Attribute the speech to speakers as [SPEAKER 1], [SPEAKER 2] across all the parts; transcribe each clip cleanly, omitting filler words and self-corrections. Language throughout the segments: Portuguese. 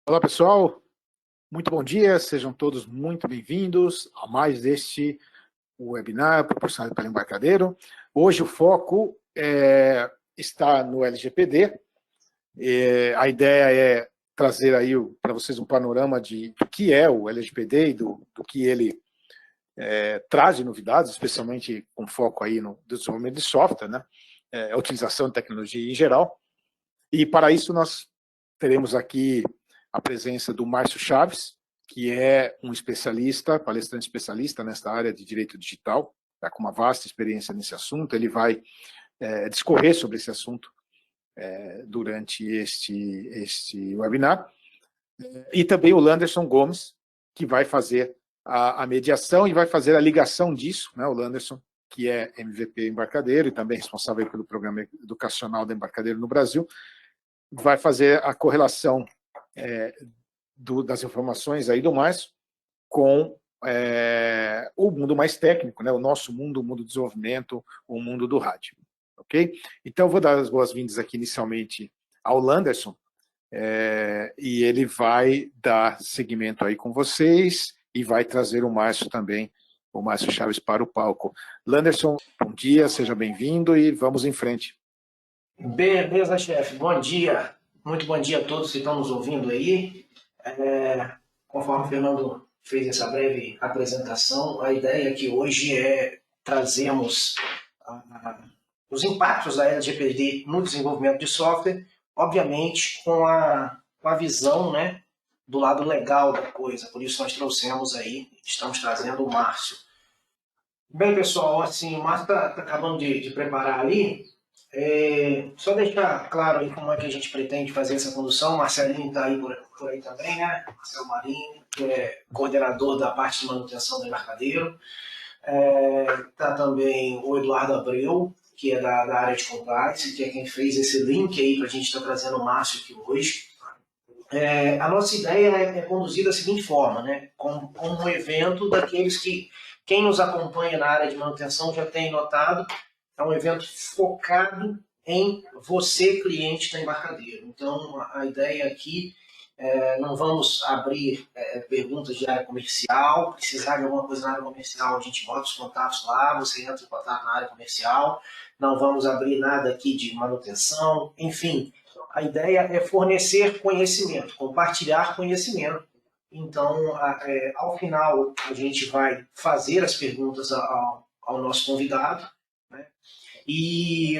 [SPEAKER 1] Olá, pessoal. Muito bom dia. Sejam todos muito bem-vindos a mais este webinar proporcionado pelo Embarcadero. Hoje o foco está no LGPD. A ideia é trazer aí para vocês um panorama do que é o LGPD e do que ele traz de novidades, especialmente com foco aí no desenvolvimento de software, né? A utilização de tecnologia em geral. E para isso nós teremos aqui a presença do Márcio Chaves, que é um especialista, palestrante especialista nesta área de direito digital, está com uma vasta experiência nesse assunto. Ele vai discorrer sobre esse assunto durante este webinar. E também o Landerson Gomes, que vai fazer a mediação e vai fazer a ligação disso, né? O Landerson, que é MVP Embarcadero e também responsável pelo programa educacional da Embarcadero no Brasil, vai fazer a correlação das informações aí do Márcio com o mundo mais técnico, né? O nosso mundo, o mundo do desenvolvimento, o mundo do rádio. Ok? Então, eu vou dar as boas-vindas aqui inicialmente ao Landerson, e ele vai dar seguimento aí com vocês e vai trazer o Márcio também, o Márcio Chaves, para o palco. Landerson, bom dia, seja bem-vindo e vamos em frente.
[SPEAKER 2] Beleza, chefe. Bom dia. Muito bom dia a todos que estão nos ouvindo aí. Conforme o Fernando fez essa breve apresentação, a ideia aqui hoje é trazermos os impactos da LGPD no desenvolvimento de software, obviamente com a visão, né, do lado legal da coisa. Por isso nós trouxemos aí, estamos trazendo o Márcio. Bem, pessoal, assim, o Márcio está acabando de preparar ali. Só deixar claro aí como é que a gente pretende fazer essa condução. O Marcelinho está aí por aí também, né? Marcelo Marinho, que é coordenador da parte de manutenção do embarcadero. Está também o Eduardo Abreu, que é da área de compliance, que é quem fez esse link aí para a gente estar trazendo o Márcio aqui hoje. A nossa ideia é conduzir da seguinte forma, né? Como um evento daqueles que quem nos acompanha na área de manutenção já tem notado, é um evento focado em você, cliente da Embarcadero. Então, a ideia aqui, não vamos abrir perguntas de área comercial. Precisar de alguma coisa na área comercial, a gente bota os contatos lá, você entra em contato na área comercial. Não vamos abrir nada aqui de manutenção, enfim. A ideia é fornecer conhecimento, compartilhar conhecimento. Então, ao final, a gente vai fazer as perguntas ao nosso convidado, né? E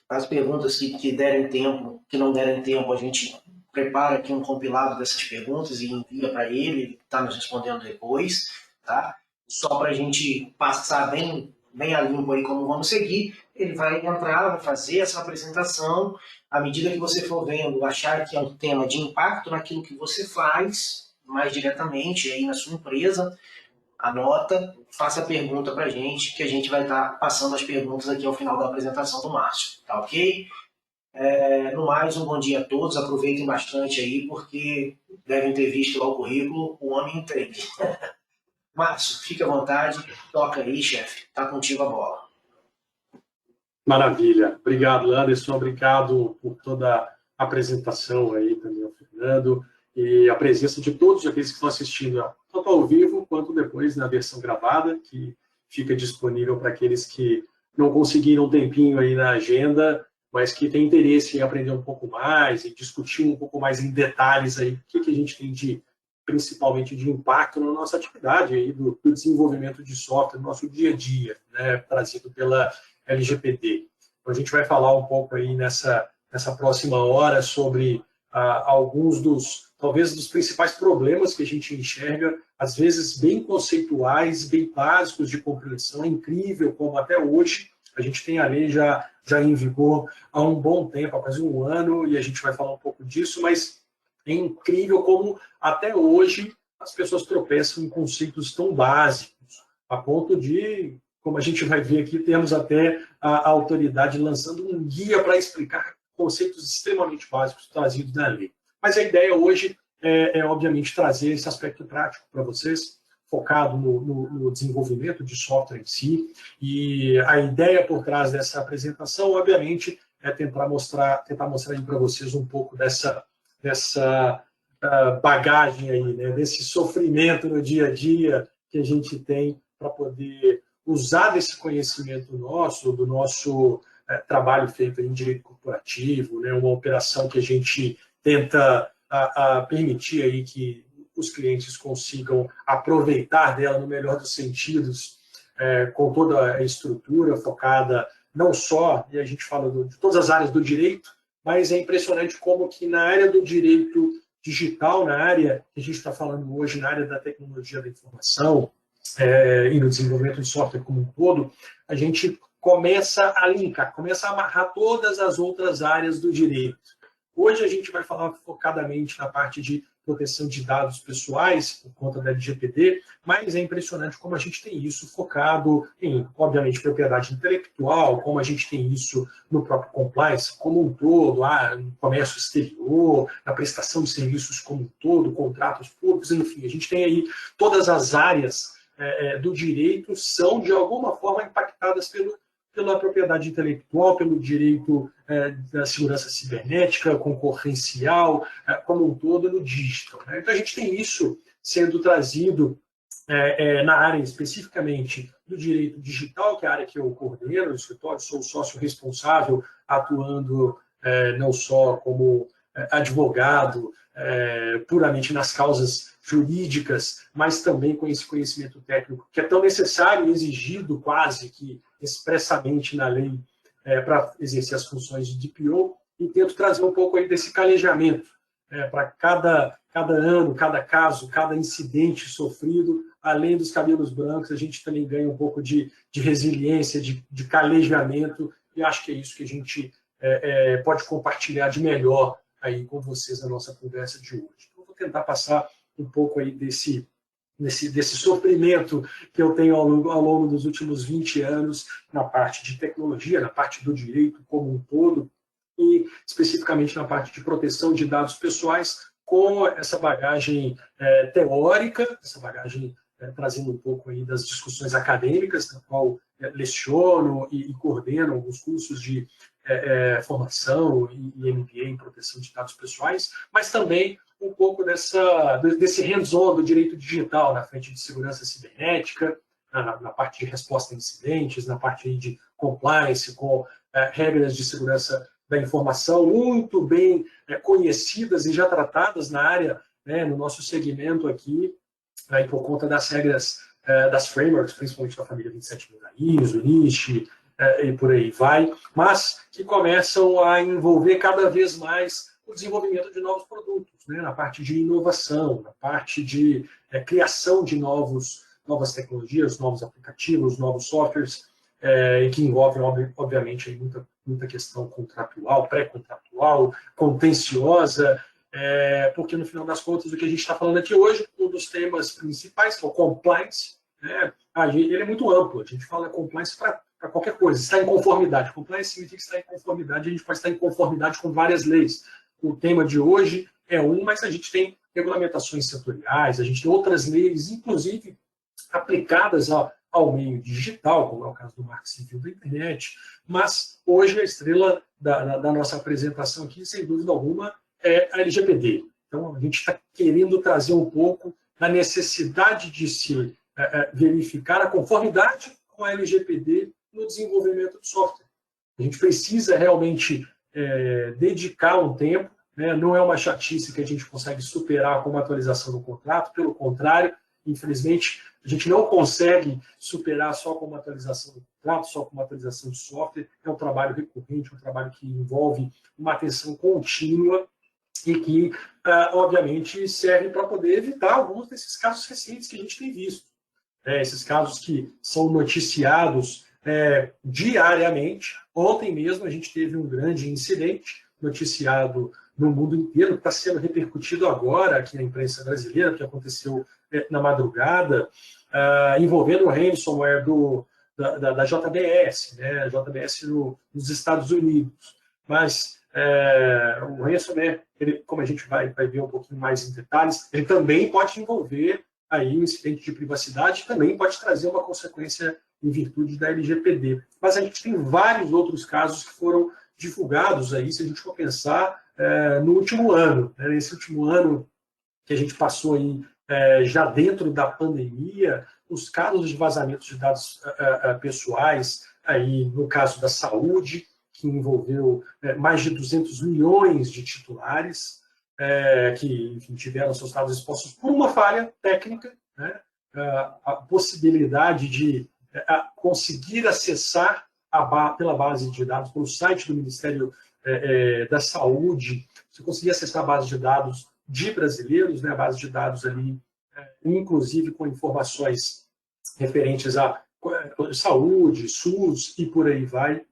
[SPEAKER 2] as perguntas que derem tempo, que não derem tempo, a gente prepara aqui um compilado dessas perguntas e envia para ele está nos respondendo depois, tá? Só para a gente passar bem a limpo aí como vamos seguir, ele vai entrar, vai fazer essa apresentação. À medida que você for vendo, achar que é um tema de impacto naquilo que você faz, mais diretamente aí na sua empresa, anota, faça a pergunta para a gente, que a gente vai estar passando as perguntas aqui ao final da apresentação do Márcio, tá ok? No mais, um bom dia a todos, aproveitem bastante aí, porque devem ter visto lá o currículo, o homem entende. Márcio, fique à vontade, toca aí, chefe, tá contigo a bola.
[SPEAKER 3] Maravilha. Obrigado, Anderson. Obrigado por toda a apresentação aí também ao Fernando e a presença de todos aqueles que estão assistindo, tanto ao vivo quanto depois na versão gravada, que fica disponível para aqueles que não conseguiram um tempinho aí na agenda, mas que têm interesse em aprender um pouco mais e discutir um pouco mais em detalhes aí o que a gente tem principalmente de impacto na nossa atividade aí do desenvolvimento de software no nosso dia a dia, né, trazido pela LGPD. Então, a gente vai falar um pouco aí nessa próxima hora sobre alguns talvez dos principais problemas que a gente enxerga, às vezes bem conceituais, bem básicos de compreensão. É incrível como até hoje a gente tem a lei já em vigor há um bom tempo, há quase um ano, e a gente vai falar um pouco disso, mas é incrível como até hoje as pessoas tropeçam em conceitos tão básicos, a ponto de, como a gente vai ver aqui, temos até a autoridade lançando um guia para explicar conceitos extremamente básicos trazidos da lei. Mas a ideia hoje obviamente, trazer esse aspecto prático para vocês, focado no desenvolvimento de software em si. E a ideia por trás dessa apresentação, obviamente, é tentar mostrar para vocês um pouco dessa bagagem aí, né, desse sofrimento no dia a dia que a gente tem para poder usar desse conhecimento nosso, do nosso trabalho feito em direito corporativo, né, uma operação que a gente tenta permitir aí que os clientes consigam aproveitar dela no melhor dos sentidos, com toda a estrutura focada não só, e a gente fala de todas as áreas do direito, mas é impressionante como que na área do direito digital, na área que a gente está falando hoje, na área da tecnologia da informação e no desenvolvimento de software como um todo, a gente começa a linkar, começa a amarrar todas as outras áreas do direito. Hoje a gente vai falar focadamente na parte de proteção de dados pessoais, por conta da LGPD, mas é impressionante como a gente tem isso focado em, obviamente, propriedade intelectual, como a gente tem isso no próprio compliance como um todo, no comércio exterior, na prestação de serviços como um todo, contratos públicos, enfim, a gente tem aí todas as áreas do direito são, de alguma forma, impactadas pela propriedade intelectual, pelo direito da segurança cibernética, concorrencial, como um todo no digital. Né? Então, a gente tem isso sendo trazido na área especificamente do direito digital, que é a área que eu coordeno no escritório, sou sócio responsável, atuando não só como advogado, puramente nas causas jurídicas, mas também com esse conhecimento técnico, que é tão necessário e exigido quase que expressamente na lei para exercer as funções de DPO, e tento trazer um pouco aí desse calejamento para cada ano, cada caso, cada incidente sofrido, além dos cabelos brancos, a gente também ganha um pouco de resiliência, de calejamento, e acho que é isso que a gente pode compartilhar de melhor aí com vocês na nossa conversa de hoje. Então, vou tentar passar um pouco aí desse sofrimento que eu tenho ao longo dos últimos 20 anos na parte de tecnologia, na parte do direito como um todo, e especificamente na parte de proteção de dados pessoais, com essa bagagem teórica, essa bagagem trazendo um pouco aí das discussões acadêmicas, na qual leciono e coordeno alguns cursos de formação e MBA em proteção de dados pessoais, mas também um pouco desse hands-on do direito digital na frente de segurança cibernética, na parte de resposta a incidentes, na parte de compliance, com regras de segurança da informação muito bem conhecidas e já tratadas na área, né, no nosso segmento aqui, e por conta das regras das frameworks, principalmente da família 27000 da ISO, NIST, e por aí vai, mas que começam a envolver cada vez mais o desenvolvimento de novos produtos, né, na parte de inovação, na parte de criação de novas tecnologias, novos aplicativos, novos softwares, que envolvem, obviamente, aí muita questão contratual, pré-contratual, contenciosa, porque, no final das contas, o que a gente está falando aqui hoje, um dos temas principais, que é o compliance, ele é muito amplo, a gente fala compliance para qualquer coisa, está em conformidade. Compliance significa estar em conformidade, a gente pode estar em conformidade com várias leis. O tema de hoje é mas a gente tem regulamentações setoriais, a gente tem outras leis, inclusive aplicadas ao meio digital, como é o caso do Marco Civil da Internet, mas hoje a estrela da nossa apresentação aqui, sem dúvida alguma, é a LGPD. Então, a gente está querendo trazer um pouco da necessidade de se verificar a conformidade com a LGPD no desenvolvimento do software. A gente precisa realmente dedicar um tempo, né? Não é uma chatice que a gente consegue superar com uma atualização do contrato, pelo contrário, infelizmente, a gente não consegue superar só com uma atualização do contrato, só com uma atualização de software. É um trabalho recorrente, um trabalho que envolve uma atenção contínua e que, obviamente, serve para poder evitar alguns desses casos recentes que a gente tem visto. Esses casos que são noticiados diariamente. Ontem mesmo a gente teve um grande incidente noticiado no mundo inteiro, que está sendo repercutido agora aqui na imprensa brasileira, que aconteceu na madrugada, envolvendo o ransomware da JBS, né? JBS nos Estados Unidos. Mas o ransomware, como a gente vai ver um pouquinho mais em detalhes, ele também pode envolver aí um incidente de privacidade, também pode trazer uma consequência em virtude da LGPD. Mas a gente tem vários outros casos que foram divulgados aí, se a gente for pensar no último ano. Nesse último ano, que a gente passou aí já dentro da pandemia, os casos de vazamento de dados pessoais, aí no caso da saúde, que envolveu mais de 200 milhões de titulares, que enfim, tiveram seus dados expostos por uma falha técnica, né? A possibilidade de conseguir acessar pela base de dados, pelo site do Ministério da Saúde, você conseguir acessar a base de dados de brasileiros, né, a base de dados ali, inclusive com informações referentes à saúde, SUS e por aí vai,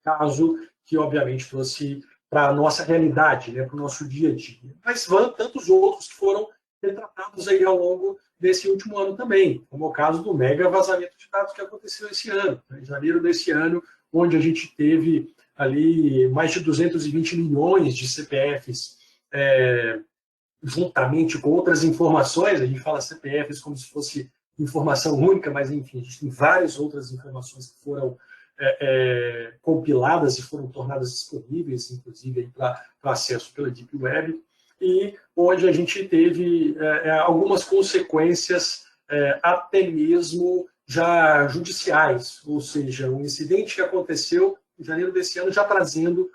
[SPEAKER 3] caso que obviamente trouxe para a nossa realidade, né, para o nosso dia a dia. Mas vão tantos outros que foram retratados aí ao longo desse último ano também, como o caso do mega vazamento de dados que aconteceu esse ano, em janeiro desse ano, onde a gente teve ali mais de 220 milhões de CPFs juntamente com outras informações, a gente fala CPFs como se fosse informação única, mas enfim, a gente tem várias outras informações que foram compiladas e foram tornadas disponíveis, inclusive para acesso pela Deep Web, e onde a gente teve algumas consequências até mesmo já judiciais, ou seja, um incidente que aconteceu em janeiro desse ano já trazendo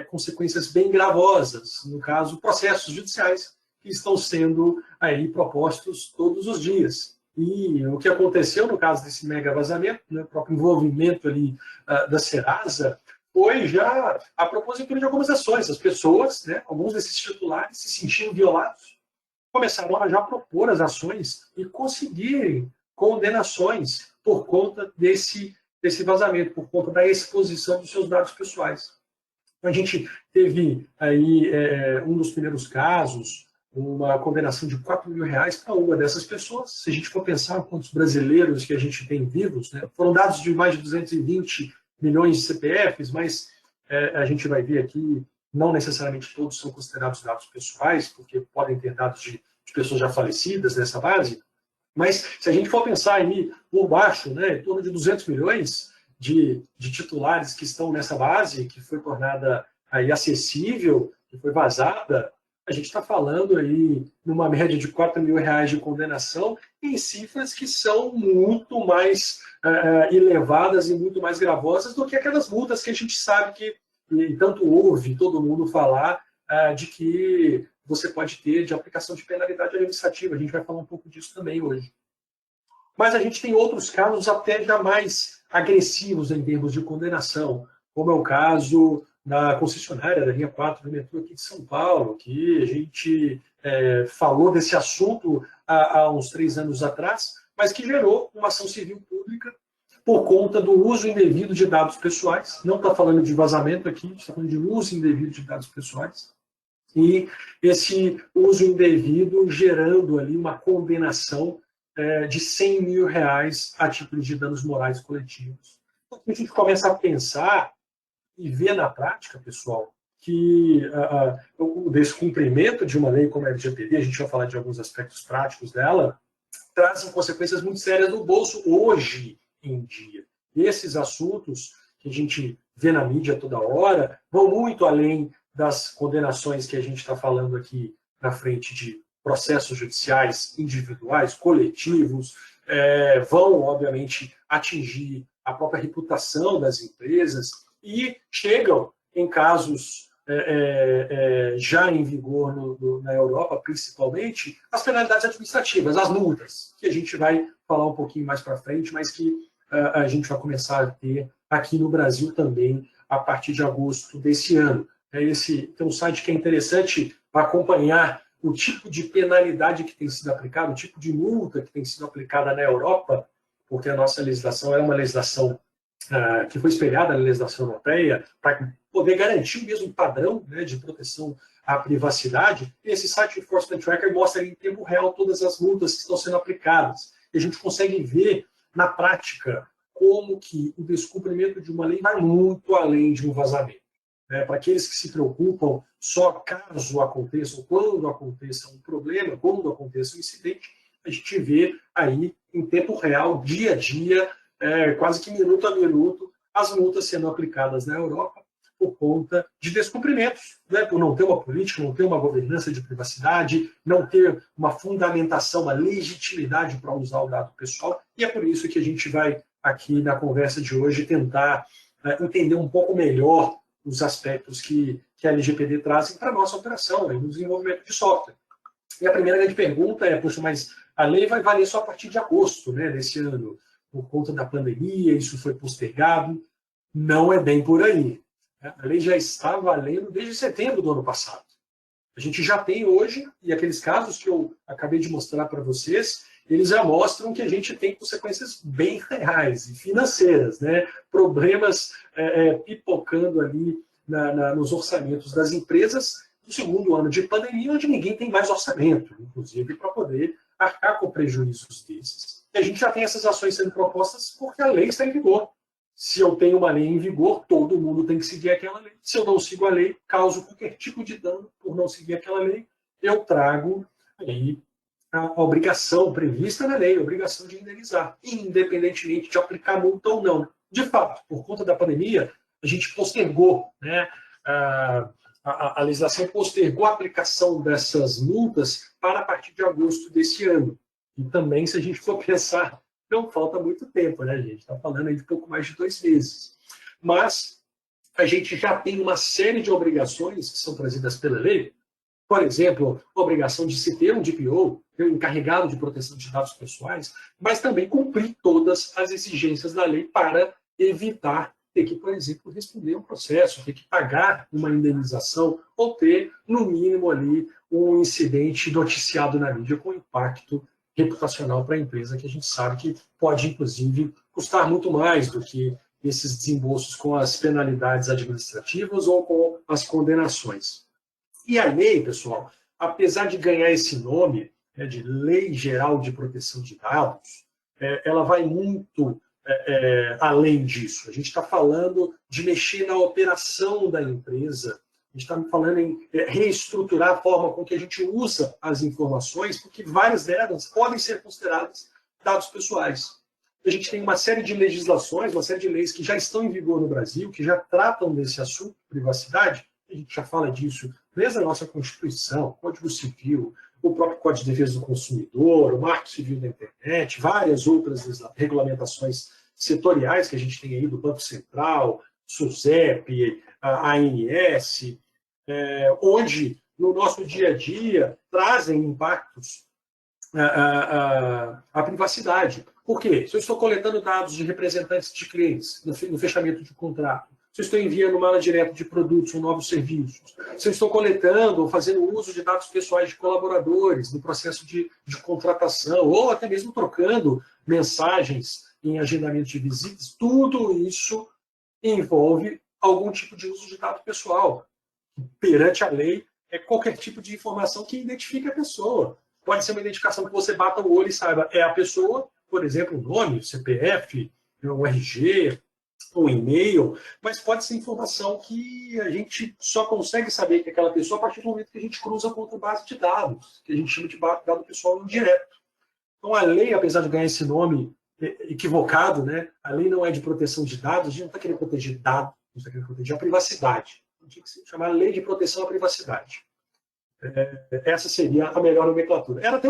[SPEAKER 3] consequências bem gravosas, no caso, processos judiciais que estão sendo aí propostos todos os dias. E o que aconteceu no caso desse mega vazamento, né, o próprio envolvimento ali da Serasa, foi já a propositura de algumas ações. As pessoas, né, alguns desses titulares, se sentindo violados, começaram a já propor as ações e conseguirem condenações por conta desse vazamento, por conta da exposição dos seus dados pessoais. A gente teve aí um dos primeiros casos, uma condenação de R$4 mil para uma dessas pessoas. Se a gente for pensar quantos brasileiros que a gente tem vivos, né, foram dados de mais de 220 milhões de CPFs, mas a gente vai ver aqui, não necessariamente todos são considerados dados pessoais, porque podem ter dados de pessoas já falecidas nessa base, mas se a gente for pensar aí por baixo, né, em torno de 200 milhões de titulares que estão nessa base, que foi tornada aí acessível, que foi vazada, a gente está falando aí numa média de R$4 mil de condenação em cifras que são muito mais elevadas e muito mais gravosas do que aquelas multas que a gente sabe que, e tanto ouve todo mundo falar, de que você pode ter de aplicação de penalidade administrativa. A gente vai falar um pouco disso também hoje. Mas a gente tem outros casos até já mais agressivos em termos de condenação, como é o caso da concessionária da linha 4 do metrô aqui de São Paulo, que a gente falou desse assunto há uns 3 anos atrás, mas que gerou uma ação civil pública por conta do uso indevido de dados pessoais. Não está falando de vazamento aqui, a gente está falando de uso indevido de dados pessoais. E esse uso indevido gerando ali uma condenação de R$100 mil a título de danos morais coletivos. Então, a gente começa a pensar e ver na prática, pessoal, que o descumprimento de uma lei como a LGPD, a gente vai falar de alguns aspectos práticos dela, trazem consequências muito sérias no bolso hoje em dia. E esses assuntos que a gente vê na mídia toda hora vão muito além das condenações que a gente está falando aqui na frente de processos judiciais individuais, coletivos, vão, obviamente, atingir a própria reputação das empresas e chegam, em casos já em vigor na Europa, principalmente, as penalidades administrativas, as multas, que a gente vai falar um pouquinho mais para frente, mas que a gente vai começar a ter aqui no Brasil também a partir de agosto desse ano. Tem um site que é interessante para acompanhar o tipo de penalidade que tem sido aplicada, o tipo de multa que tem sido aplicada na Europa, porque a nossa legislação é uma legislação que foi espelhada na legislação europeia, para poder garantir o mesmo padrão, né, de proteção à privacidade. Esse site Enforcement Tracker mostra em tempo real todas as multas que estão sendo aplicadas. E a gente consegue ver, na prática, como que o descumprimento de uma lei vai muito além de um vazamento. Para aqueles que se preocupam só caso aconteça, ou quando aconteça um problema, quando aconteça um incidente, a gente vê aí em tempo real, dia a dia, quase que minuto a minuto, as multas sendo aplicadas na Europa, por conta de descumprimentos, né? Por não ter uma política, não ter uma governança de privacidade, não ter uma fundamentação, uma legitimidade para usar o dado pessoal. E é por isso que a gente vai, aqui na conversa de hoje, tentar entender um pouco melhor os aspectos que a LGPD trazem para a nossa operação, né, no desenvolvimento de software. E a primeira grande pergunta é, poxa, mas a lei vai valer só a partir de agosto, né, desse ano, por conta da pandemia, isso foi postergado. Não é bem por aí. A lei já está valendo desde setembro do ano passado. A gente já tem hoje, e aqueles casos que eu acabei de mostrar para vocês, eles já mostram que a gente tem consequências bem reais e financeiras, né? Problemas pipocando ali nos orçamentos das empresas no segundo ano de pandemia, onde ninguém tem mais orçamento, inclusive para poder arcar com prejuízos desses. E a gente já tem essas ações sendo propostas porque a lei está em vigor. Se eu tenho uma lei em vigor, todo mundo tem que seguir aquela lei. Se eu não sigo a lei, causo qualquer tipo de dano por não seguir aquela lei, eu trago aí a obrigação prevista na lei, a obrigação de indenizar, independentemente de aplicar multa ou não. De fato, por conta da pandemia, a gente postergou, né, a legislação postergou a aplicação dessas multas para a partir de agosto desse ano. E também, se a gente for pensar, não falta muito tempo, né, gente? Está falando aí de pouco mais de 2 meses. Mas a gente já tem uma série de obrigações que são trazidas pela lei. Por exemplo, a obrigação de se ter um DPO, um encarregado de proteção de dados pessoais, mas também cumprir todas as exigências da lei para evitar ter que, por exemplo, responder um processo, ter que pagar uma indenização ou ter, no mínimo, ali um incidente noticiado na mídia com impacto reputacional para a empresa, que a gente sabe que pode, inclusive, custar muito mais do que esses desembolsos com as penalidades administrativas ou com as condenações. E a lei, pessoal, apesar de ganhar esse nome, né, de Lei Geral de Proteção de Dados, ela vai muito além disso. A gente está falando de mexer na operação da empresa, a gente está falando em reestruturar a forma com que a gente usa as informações, porque várias delas podem ser consideradas dados pessoais. A gente tem uma série de legislações, uma série de leis que já estão em vigor no Brasil, que já tratam desse assunto, privacidade. A gente já fala disso desde a nossa Constituição, Código Civil, o próprio Código de Defesa do Consumidor, o Marco Civil da Internet, várias outras regulamentações setoriais que a gente tem aí do Banco Central, SUSEP, a ANS, onde no nosso dia a dia trazem impactos à privacidade. Por quê? Se eu estou coletando dados de representantes de clientes no fechamento de contrato, se eu estou enviando mala direta de produtos ou novos serviços, se eu estou coletando ou fazendo uso de dados pessoais de colaboradores no processo de contratação, ou até mesmo trocando mensagens em agendamento de visitas, tudo isso envolve algum tipo de uso de dado pessoal. Perante a lei, é qualquer tipo de informação que identifique a pessoa. Pode ser uma identificação que você bata o olho e saiba, é a pessoa, por exemplo, o nome, o CPF, o RG, um e-mail, mas pode ser informação que a gente só consegue saber que é aquela pessoa a partir do momento que a gente cruza com outra base de dados, que a gente chama de dado pessoal indireto. Então, a lei, apesar de ganhar esse nome equivocado, né, a lei não é de proteção de dados, a gente não está querendo proteger dados, a gente está querendo proteger a privacidade. A gente tem que se chamar Lei de Proteção à Privacidade. Essa seria a melhor nomenclatura. Era até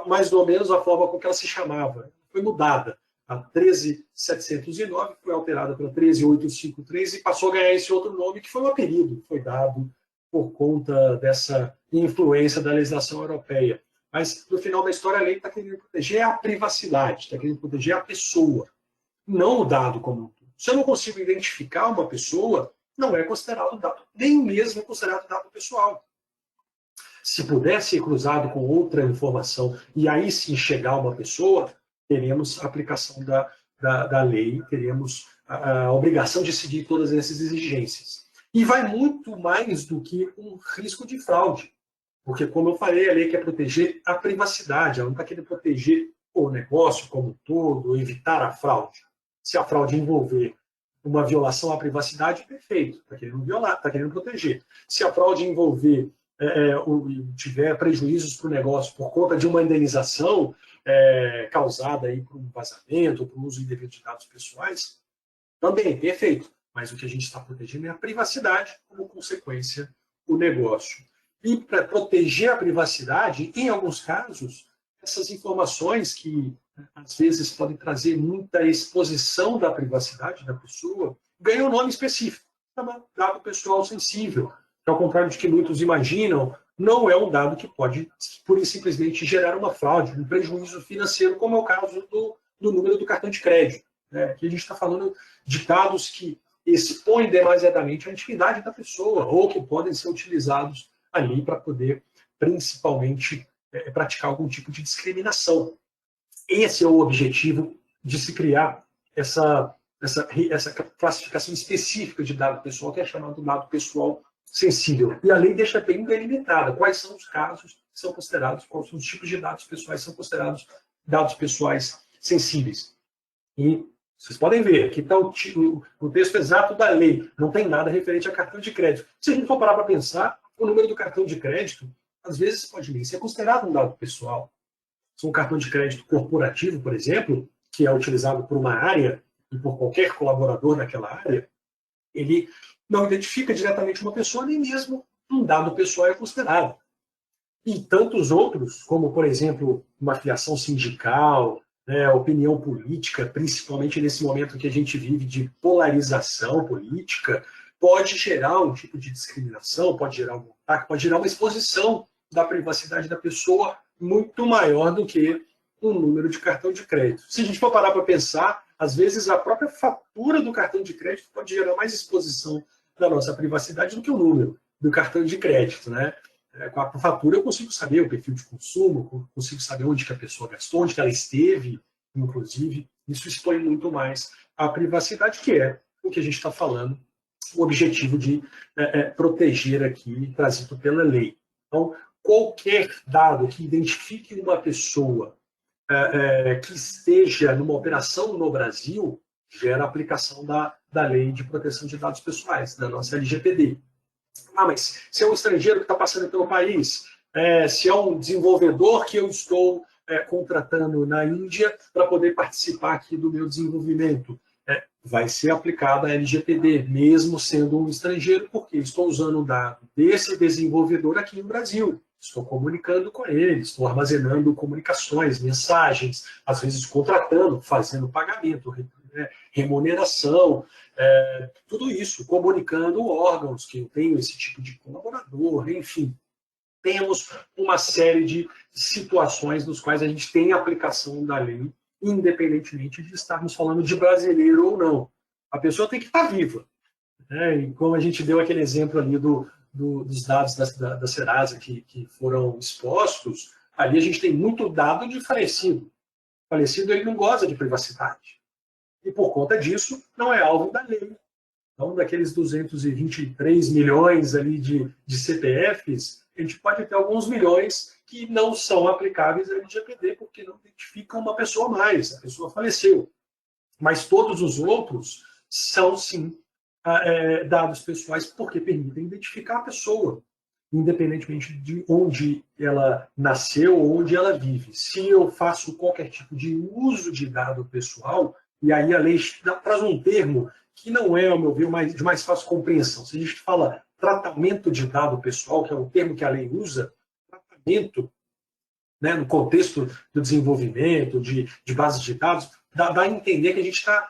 [SPEAKER 3] mais ou menos a forma com que ela se chamava. Foi mudada. A 13.709 foi alterada para 13.853 e passou a ganhar esse outro nome, que foi um apelido que foi dado por conta dessa influência da legislação europeia. Mas, no final da história, a lei está querendo proteger a privacidade, está querendo proteger a pessoa, não o dado como um todo. Se eu não consigo identificar uma pessoa, não é considerado dado, nem mesmo é considerado dado pessoal. Se puder ser cruzado com outra informação e aí sim chegar uma pessoa, teremos a aplicação da lei, teremos a obrigação de seguir todas essas exigências. E vai muito mais do que um risco de fraude. Porque, como eu falei, a lei quer proteger a privacidade, ela não está querendo proteger o negócio como um todo, evitar a fraude. Se a fraude envolver uma violação à privacidade, perfeito, está querendo violar, está querendo proteger. Se a fraude envolver tiver prejuízos para o negócio por conta de uma indenização causada aí por um vazamento, por uso indevido de dados pessoais, também, perfeito. mas o que a gente está protegendo é a privacidade, como consequência, o negócio. E para proteger a privacidade, em alguns casos, essas informações que às vezes podem trazer muita exposição da privacidade da pessoa, ganham um nome específico, chama dado pessoal sensível, que ao contrário de que muitos imaginam, não é um dado que pode, pura e simplesmente, gerar uma fraude, um prejuízo financeiro, como é o caso do número do cartão de crédito. Aqui a gente está falando de dados que expõem demasiadamente a intimidade da pessoa, ou que podem ser utilizados ali para poder, principalmente, praticar algum tipo de discriminação. Esse é o objetivo de se criar essa classificação específica de dado pessoal, que é chamado dado pessoal sensível. E a lei deixa bem delimitada quais são os casos que são considerados, quais são os tipos de dados pessoais que são considerados dados pessoais sensíveis. E vocês podem ver, aqui está o texto exato da lei, não tem nada referente a cartão de crédito. Se a gente for parar para pensar, o número do cartão de crédito, às vezes pode nem ser considerado um dado pessoal. Se um cartão de crédito corporativo, por exemplo, que é utilizado por uma área e por qualquer colaborador daquela área, ele não identifica diretamente uma pessoa, nem mesmo um dado pessoal é considerado. E tantos outros, como, por exemplo, uma filiação sindical, opinião política, principalmente nesse momento que a gente vive de polarização política, pode gerar um tipo de discriminação, pode gerar um ataque, pode gerar uma exposição da privacidade da pessoa muito maior do que um número de cartão de crédito. Se a gente for parar para pensar, às vezes a própria fatura do cartão de crédito pode gerar mais exposição da nossa privacidade do que o número do cartão de crédito, né? Com a fatura eu consigo saber o perfil de consumo, consigo saber onde que a pessoa gastou, onde que ela esteve, inclusive. Isso expõe muito mais a privacidade, que é o que a gente está falando, o objetivo de proteger aqui, trazido pela lei. Então, qualquer dado que identifique uma pessoa que esteja numa operação no Brasil gera aplicação da lei de proteção de dados pessoais, da nossa LGPD. Mas se é um estrangeiro que está passando pelo país, se é um desenvolvedor que eu estou contratando na Índia para poder participar aqui do meu desenvolvimento, vai ser aplicada a LGPD, mesmo sendo um estrangeiro, porque estou usando o dado desse desenvolvedor aqui no Brasil. Estou comunicando com ele, estou armazenando comunicações, mensagens, às vezes contratando, fazendo pagamento, remuneração, tudo isso, comunicando órgãos que eu tenho esse tipo de colaborador, enfim. Temos uma série de situações nos quais a gente tem aplicação da lei, independentemente de estarmos falando de brasileiro ou não. A pessoa tem que estar viva. E como a gente deu aquele exemplo ali dos dados da Serasa que foram expostos, ali a gente tem muito dado de falecido. Falecido, ele não goza de privacidade. E, por conta disso, não é alvo da lei. Então, daqueles 223 milhões ali de CPFs, a gente pode ter alguns milhões que não são aplicáveis à LGPD, porque não identificam uma pessoa mais, a pessoa faleceu. Mas todos os outros são, sim, dados pessoais, porque permitem identificar a pessoa, independentemente de onde ela nasceu ou onde ela vive. Se eu faço qualquer tipo de uso de dado pessoal, e aí a lei traz um termo que não é, ao meu ver, de mais fácil compreensão. Se a gente fala tratamento de dado pessoal, que é um termo que a lei usa, tratamento, no contexto do desenvolvimento, de bases de dados, dá a entender que a gente está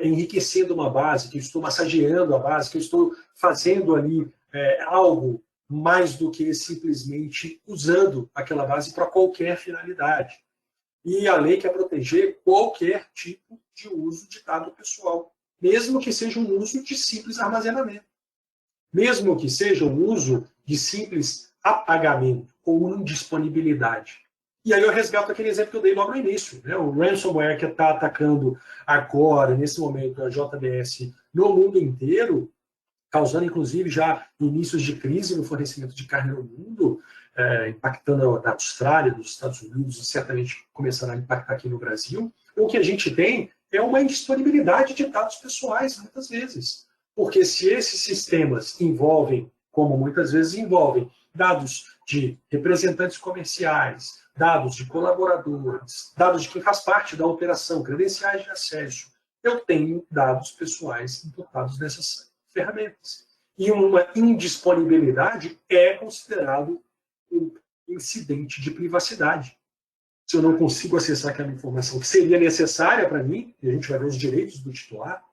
[SPEAKER 3] enriquecendo uma base, que eu estou massageando a base, que eu estou fazendo ali algo mais do que simplesmente usando aquela base para qualquer finalidade. E a lei quer proteger qualquer tipo de uso de dado pessoal, mesmo que seja um uso de simples armazenamento, mesmo que seja um uso de simples apagamento ou indisponibilidade. E aí eu resgato aquele exemplo que eu dei logo no início, o ransomware que está atacando agora, nesse momento, a JBS no mundo inteiro, causando inclusive já inícios de crise no fornecimento de carne no mundo, impactando na Austrália, nos Estados Unidos e certamente começando a impactar aqui no Brasil. O que a gente tem é uma indisponibilidade de dados pessoais, muitas vezes. Porque se esses sistemas envolvem, como muitas vezes envolvem, dados de representantes comerciais, dados de colaboradores, dados de quem faz parte da operação, credenciais de acesso, eu tenho dados pessoais imputados nessas ferramentas. E uma indisponibilidade é considerado um incidente de privacidade. Se eu não consigo acessar aquela informação que seria necessária para mim, e a gente vai ver os direitos do titular,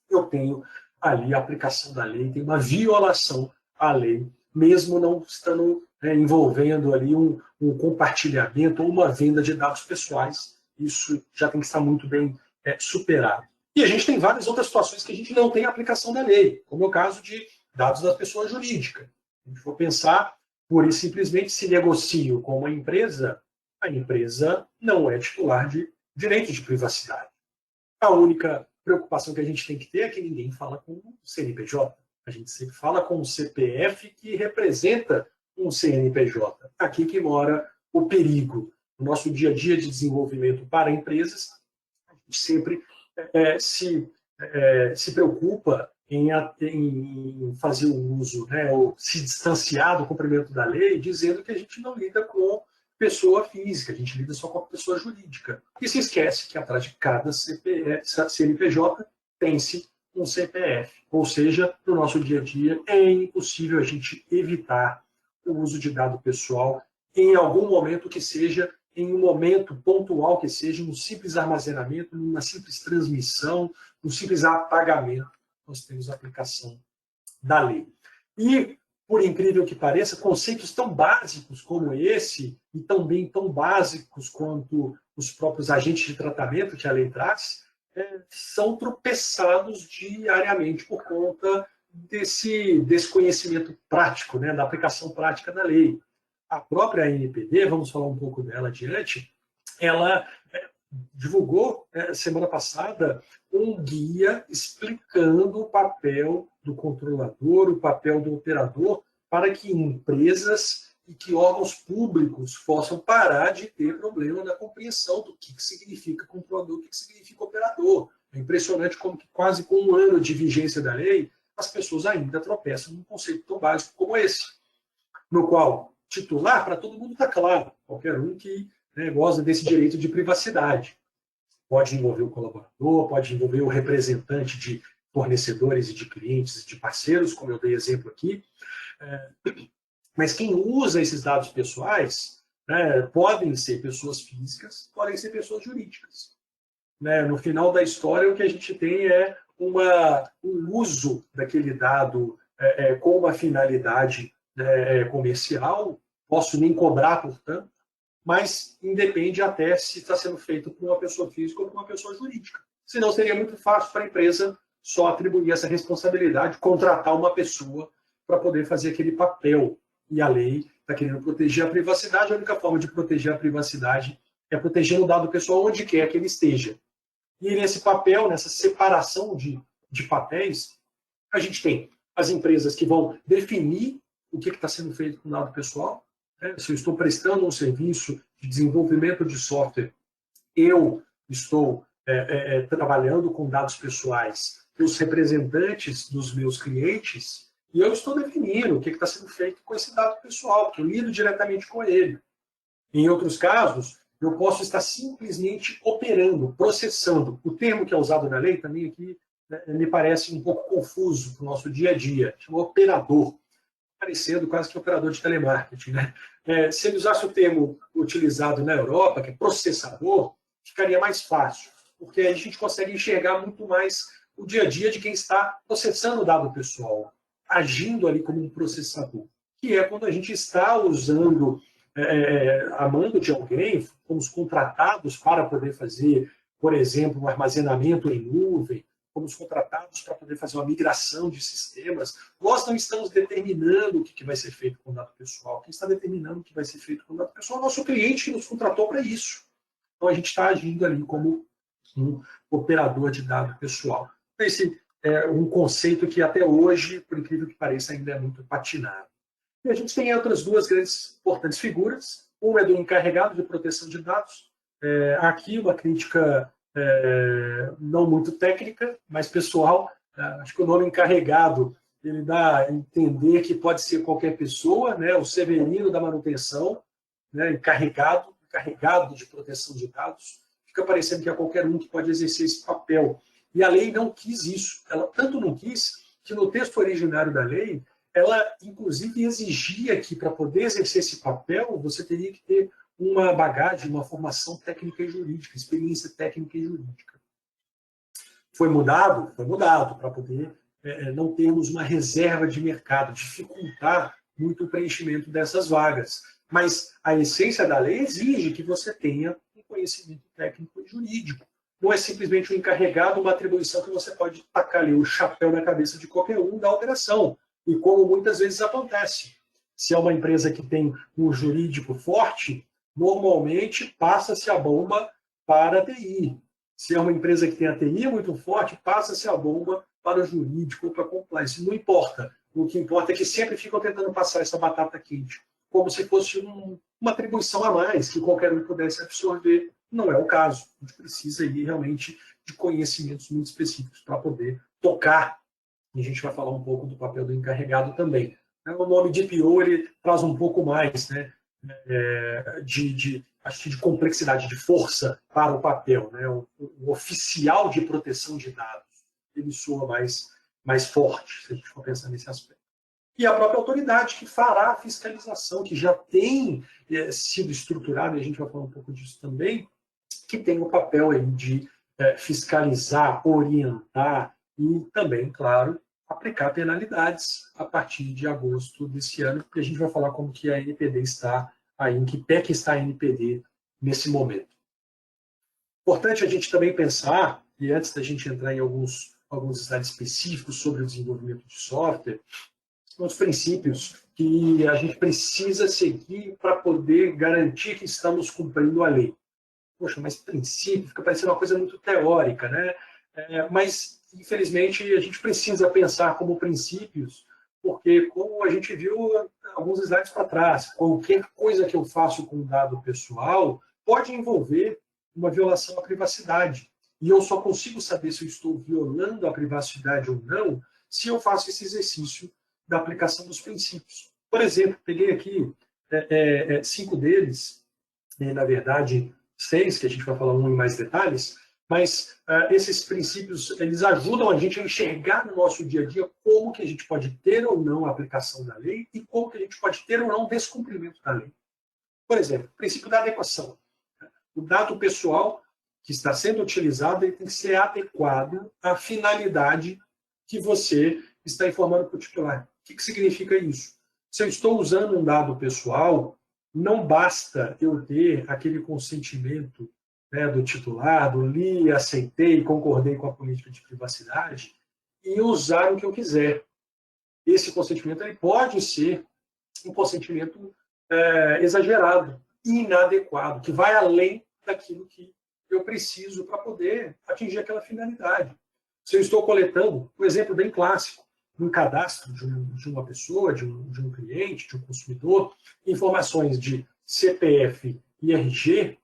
[SPEAKER 3] eu tenho ali a aplicação da lei, tem uma violação à lei, mesmo não estando envolvendo ali um compartilhamento ou uma venda de dados pessoais. Isso já tem que estar muito bem superado. E a gente tem várias outras situações que a gente não tem aplicação da lei, como é o caso de dados da pessoa jurídica. A gente for pensar, pura e simplesmente, se negocio com uma empresa, a empresa não é titular de direito de privacidade. A única preocupação que a gente tem que ter é que ninguém fala com o CNPJ. A gente sempre fala com o CPF que representa um CNPJ. Aqui que mora o perigo. No nosso dia a dia de desenvolvimento para empresas, a gente sempre se preocupa em fazer o uso, ou se distanciar do cumprimento da lei, dizendo que a gente não lida com pessoa física, a gente lida só com a pessoa jurídica. E se esquece que atrás de cada CNPJ tem-se um CPF. Ou seja, no nosso dia a dia é impossível a gente evitar o uso de dado pessoal em algum momento que seja, em um momento pontual que seja, um simples armazenamento, uma simples transmissão, um simples apagamento. Nós temos a aplicação da lei. E, por incrível que pareça, conceitos tão básicos como esse, e também tão básicos quanto os próprios agentes de tratamento que a lei traz, são tropeçados diariamente por conta desse desconhecimento prático, da aplicação prática da lei. A própria ANPD, vamos falar um pouco dela adiante, ela divulgou, semana passada, um guia explicando o papel do controlador, o papel do operador, para que empresas e que órgãos públicos possam parar de ter problema na compreensão do que significa controlador, o que significa operador. É impressionante como que quase com um ano de vigência da lei, as pessoas ainda tropeçam num conceito tão básico como esse, no qual titular, para todo mundo está claro, qualquer um que goza desse direito de privacidade. Pode envolver o colaborador, pode envolver o representante de fornecedores e de clientes e de parceiros, como eu dei exemplo aqui. Mas quem usa esses dados pessoais podem ser pessoas físicas, podem ser pessoas jurídicas. No final da história, o que a gente tem é um uso daquele dado com uma finalidade comercial, posso nem cobrar, portanto, mas independe até se está sendo feito por uma pessoa física ou por uma pessoa jurídica. Senão seria muito fácil para a empresa só atribuir essa responsabilidade, contratar uma pessoa para poder fazer aquele papel. E a lei está querendo proteger a privacidade, a única forma de proteger a privacidade é proteger o dado pessoal onde quer que ele esteja. E nesse papel, nessa separação de papéis, a gente tem as empresas que vão definir o que está sendo feito com o dado pessoal. Se eu estou prestando um serviço de desenvolvimento de software, eu estou trabalhando com dados pessoais dos representantes dos meus clientes e eu estou definindo o que está sendo feito com esse dado pessoal, porque eu lido diretamente com ele. Em outros casos, eu posso estar simplesmente operando, processando. O termo que é usado na lei também aqui me parece um pouco confuso para o nosso dia a dia. Chama operador. Parecendo quase que operador de telemarketing. Se ele usasse o termo utilizado na Europa, que é processador, ficaria mais fácil, porque aí a gente consegue enxergar muito mais o dia a dia de quem está processando o dado pessoal, agindo ali como um processador, que é quando a gente está usando a mando de alguém, fomos contratados para poder fazer, por exemplo, um armazenamento em nuvem, fomos contratados para poder fazer uma migração de sistemas. Nós não estamos determinando o que vai ser feito com o dado pessoal. Quem está determinando o que vai ser feito com o dado pessoal é o nosso cliente que nos contratou para isso. Então, a gente está agindo ali como um operador de dado pessoal. Esse é um conceito que até hoje, por incrível que pareça, ainda é muito patinado. E a gente tem outras duas grandes importantes figuras. Uma é do encarregado de proteção de dados. Aqui, uma crítica não muito técnica, mas pessoal. Acho que o nome encarregado ele dá a entender que pode ser qualquer pessoa, o severino da manutenção, encarregado de proteção de dados. Fica parecendo que é qualquer um que pode exercer esse papel. E a lei não quis isso. Ela tanto não quis que no texto originário da lei, ela inclusive exigia que para poder exercer esse papel, você teria que ter uma bagagem, uma formação técnica e jurídica, experiência técnica e jurídica. Foi mudado para poder não termos uma reserva de mercado, dificultar muito o preenchimento dessas vagas. Mas a essência da lei exige que você tenha um conhecimento técnico e jurídico. Não é simplesmente um encarregado, uma atribuição que você pode tacar ali o chapéu na cabeça de qualquer um da operação. E como muitas vezes acontece. Se é uma empresa que tem um jurídico forte, normalmente passa-se a bomba para a TI. Se é uma empresa que tem a TI muito forte, passa-se a bomba para o jurídico ou para a compliance. Não importa. O que importa é que sempre ficam tentando passar essa batata quente, como se fosse uma atribuição a mais, que qualquer um pudesse absorver. Não é o caso. A gente precisa aí realmente de conhecimentos muito específicos para poder tocar. E a gente vai falar um pouco do papel do encarregado também. O nome de DPO ele traz um pouco mais, né, acho que de complexidade, de força para o papel. Né? O oficial de proteção de dados, ele soa mais forte, se a gente for pensar nesse aspecto. E a própria autoridade que fará a fiscalização, que já tem sido estruturada, e a gente vai falar um pouco disso também, que tem o papel aí de fiscalizar, orientar e também, claro, aplicar penalidades a partir de agosto desse ano, porque a gente vai falar como que a NPD está aí, em que pé que está a NPD nesse momento. Importante a gente também pensar, e antes da gente entrar em alguns slides específicos sobre o desenvolvimento de software, os princípios que a gente precisa seguir para poder garantir que estamos cumprindo a lei. Poxa, mas princípio fica parecendo uma coisa muito teórica, né? Mas, infelizmente, a gente precisa pensar como princípios, porque, como a gente viu alguns slides para trás, qualquer coisa que eu faço com dado pessoal pode envolver uma violação à privacidade. E eu só consigo saber se eu estou violando a privacidade ou não se eu faço esse exercício da aplicação dos princípios. Por exemplo, peguei aqui 5 deles, na verdade 6, que a gente vai falar um em mais detalhes, mas esses princípios eles ajudam a gente a enxergar no nosso dia a dia como que a gente pode ter ou não a aplicação da lei e como que a gente pode ter ou não o descumprimento da lei. Por exemplo, o princípio da adequação. O dado pessoal que está sendo utilizado ele tem que ser adequado à finalidade que você está informando para o titular. O que significa isso? Se eu estou usando um dado pessoal, não basta eu ter aquele consentimento, né, do titular, do li, aceitei, concordei com a política de privacidade e usar o que eu quiser. Esse consentimento ele pode ser um consentimento exagerado, inadequado, que vai além daquilo que eu preciso para poder atingir aquela finalidade. Se eu estou coletando, um exemplo bem clássico, um cadastro de uma pessoa, de um cliente, de um consumidor, informações de CPF e RG,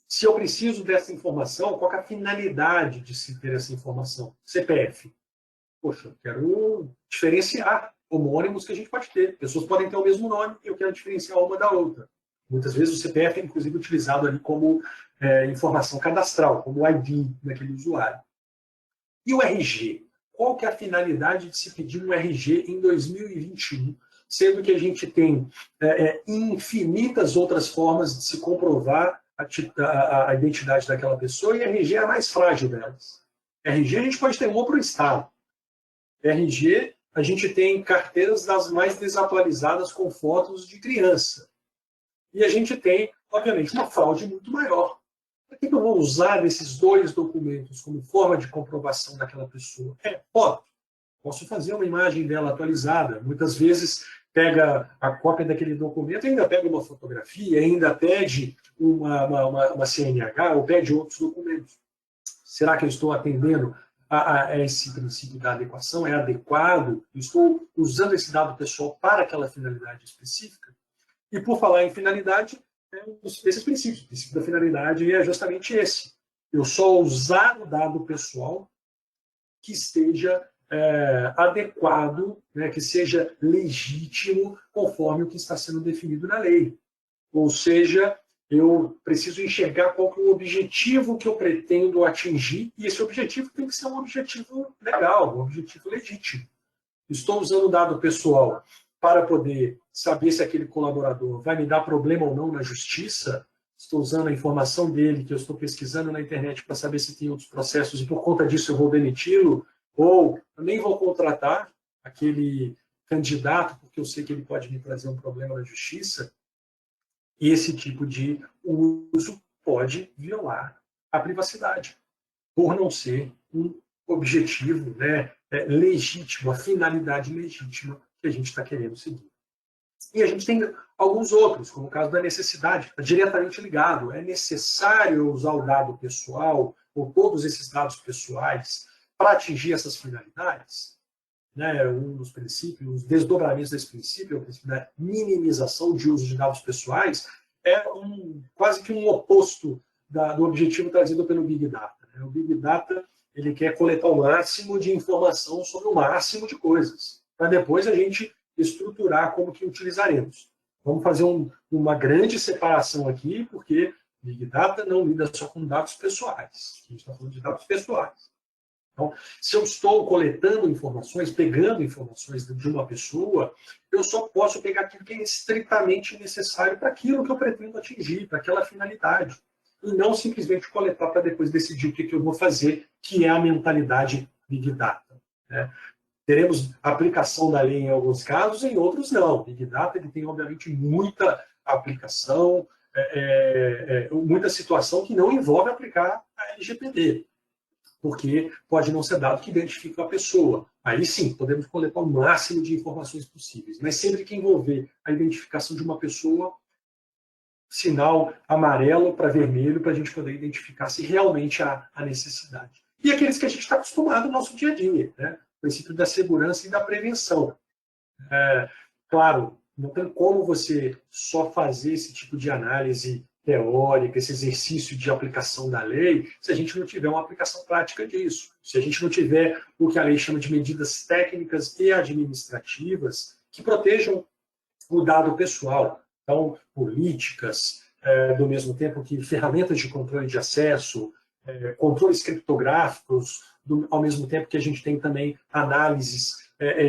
[SPEAKER 3] se eu preciso dessa informação, qual é a finalidade de se ter essa informação? CPF. Poxa, eu quero diferenciar homônimos que a gente pode ter. Pessoas podem ter o mesmo nome e eu quero diferenciar uma da outra. Muitas vezes o CPF é, inclusive, utilizado ali como informação cadastral, como ID daquele usuário. E o RG? Qual que é a finalidade de se pedir um RG em 2021, sendo que a gente tem infinitas outras formas de se comprovar a identidade daquela pessoa e RG é a mais frágil delas. RG a gente pode ter uma para o Estado. RG a gente tem carteiras das mais desatualizadas com fotos de criança. E a gente tem, obviamente, uma fraude muito maior. Por que eu vou usar esses 2 documentos como forma de comprovação daquela pessoa? Foto. Posso fazer uma imagem dela atualizada. Muitas vezes pega a cópia daquele documento, ainda pega uma fotografia, ainda pede uma CNH ou pede outros documentos. Será que eu estou atendendo a esse princípio da adequação? É adequado? Eu estou usando esse dado pessoal para aquela finalidade específica? E por falar em finalidade, esses princípios. O princípio da finalidade é justamente esse. Eu só usar o dado pessoal que esteja adequado, né, que seja legítimo conforme o que está sendo definido na lei. Ou seja, eu preciso enxergar qual que é o objetivo que eu pretendo atingir, e esse objetivo tem que ser um objetivo legal, um objetivo legítimo. Estou usando dado pessoal para poder saber se aquele colaborador vai me dar problema ou não na justiça, estou usando a informação dele que eu estou pesquisando na internet para saber se tem outros processos e por conta disso eu vou demiti-lo, ou eu nem vou contratar aquele candidato porque eu sei que ele pode me trazer um problema na justiça. E esse tipo de uso pode violar a privacidade, por não ser um objetivo, né, legítimo, a finalidade legítima que a gente está querendo seguir. E a gente tem alguns outros, como o caso da necessidade, está diretamente ligado. É necessário usar o dado pessoal, ou todos esses dados pessoais, para atingir essas finalidades? Né, um dos princípios, os desdobramentos desse princípio, é o princípio da minimização de uso de dados pessoais, é quase que um oposto do objetivo trazido pelo Big Data. Né? O Big Data ele quer coletar o máximo de informação sobre o máximo de coisas, para depois a gente estruturar como que utilizaremos. Vamos fazer uma grande separação aqui, porque Big Data não lida só com dados pessoais. A gente está falando de dados pessoais. Então, se eu estou coletando informações, pegando informações de uma pessoa, eu só posso pegar aquilo que é estritamente necessário para aquilo que eu pretendo atingir, para aquela finalidade. E não simplesmente coletar para depois decidir o que eu vou fazer, que é a mentalidade Big Data. Né? Teremos aplicação da lei em alguns casos, em outros não. Big Data ele tem, obviamente, muita aplicação, muita situação que não envolve aplicar a LGPD. Porque pode não ser dado que identifica a pessoa. Aí sim, podemos coletar o máximo de informações possíveis. Mas sempre que envolver a identificação de uma pessoa, sinal amarelo para vermelho, para a gente poder identificar se realmente há a necessidade. E aqueles que a gente está acostumado no nosso dia a dia, né? O princípio da segurança e da prevenção. Claro, não tem como você só fazer esse tipo de análise teórica, esse exercício de aplicação da lei, se a gente não tiver uma aplicação prática disso. Se a gente não tiver o que a lei chama de medidas técnicas e administrativas que protejam o dado pessoal. Então, políticas, do mesmo tempo que ferramentas de controle de acesso, controles criptográficos, ao mesmo tempo que a gente tem também análises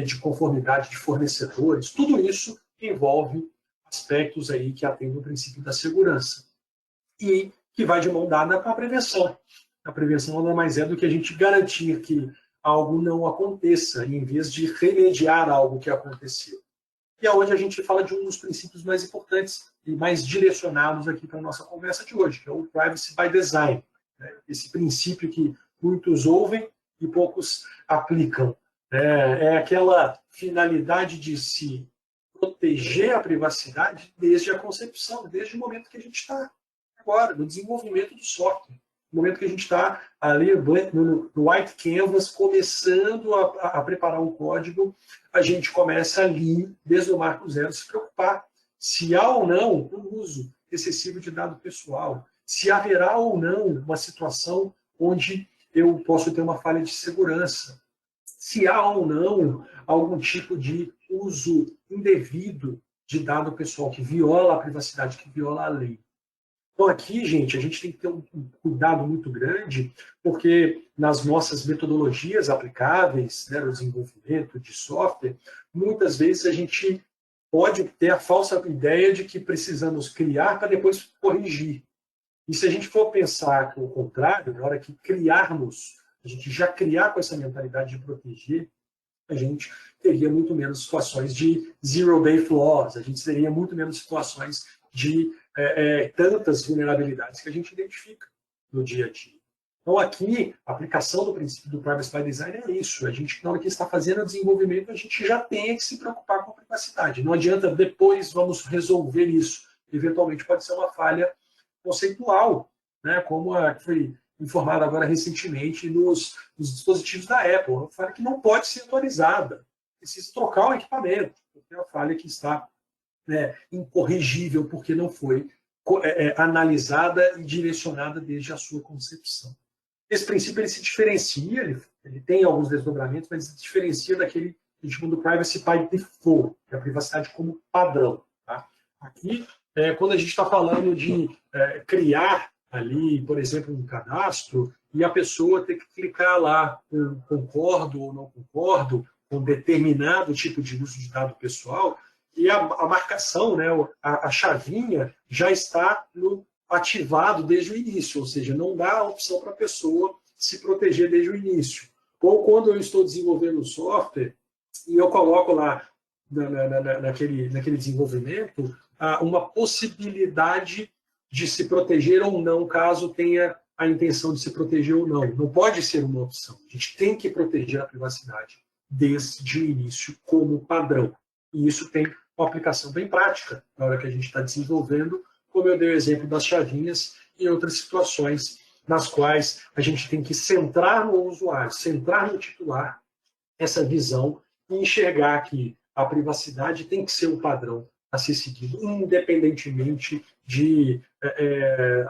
[SPEAKER 3] de conformidade de fornecedores, tudo isso envolve aspectos aí que atendem o princípio da segurança. E que vai de mão dada com a prevenção. A prevenção nada mais é do que a gente garantir que algo não aconteça, em vez de remediar algo que aconteceu. E é onde a gente fala de um dos princípios mais importantes e mais direcionados aqui para a nossa conversa de hoje, que é o Privacy by Design. Né? Esse princípio que muitos ouvem e poucos aplicam. É aquela finalidade de se proteger a privacidade desde a concepção, desde o momento que a gente está agora, no desenvolvimento do software. No momento que a gente está ali no white canvas, começando a preparar um código, a gente começa ali, desde o marco zero, se preocupar se há ou não um uso excessivo de dado pessoal, se haverá ou não uma situação onde eu posso ter uma falha de segurança, se há ou não algum tipo de uso indevido de dado pessoal que viola a privacidade, que viola a lei. Então aqui, gente, a gente tem que ter um cuidado muito grande, porque nas nossas metodologias aplicáveis, né, no desenvolvimento de software, muitas vezes a gente pode ter a falsa ideia de que precisamos criar para depois corrigir. E se a gente for pensar o contrário, na hora que criarmos, a gente já criar com essa mentalidade de proteger, a gente teria muito menos situações de zero-day flaws, a gente teria muito menos situações de tantas vulnerabilidades que a gente identifica no dia a dia. Então, aqui, a aplicação do princípio do Privacy by Design é isso. A gente, na hora que está fazendo o desenvolvimento, a gente já tem que se preocupar com a privacidade. Não adianta depois vamos resolver isso. Eventualmente pode ser uma falha conceitual, né, como a que foi informada agora recentemente nos dispositivos da Apple. Uma falha que não pode ser atualizada. Precisa trocar o equipamento, porque é uma falha que está incorrigível, porque não foi analisada e direcionada desde a sua concepção. Esse princípio ele se diferencia, ele tem alguns desdobramentos, mas ele se diferencia daquele que a gente chama do Privacy by Default, que é a privacidade como padrão. Tá? Aqui quando a gente está falando de criar ali, por exemplo, um cadastro, e a pessoa ter que clicar lá, concordo ou não concordo, com determinado tipo de uso de dado pessoal, e a marcação, né, a chavinha, já está ativado desde o início, ou seja, não dá a opção para a pessoa se proteger desde o início. Ou quando eu estou desenvolvendo um software, e eu coloco lá naquele desenvolvimento uma possibilidade de se proteger ou não, caso tenha a intenção de se proteger ou não. Não pode ser uma opção. A gente tem que proteger a privacidade desde o início como padrão. E isso tem uma aplicação bem prática na hora que a gente está desenvolvendo, como eu dei o exemplo das chavinhas e outras situações nas quais a gente tem que centrar no usuário, centrar no titular essa visão e enxergar que a privacidade tem que ser um padrão a ser seguido, independentemente de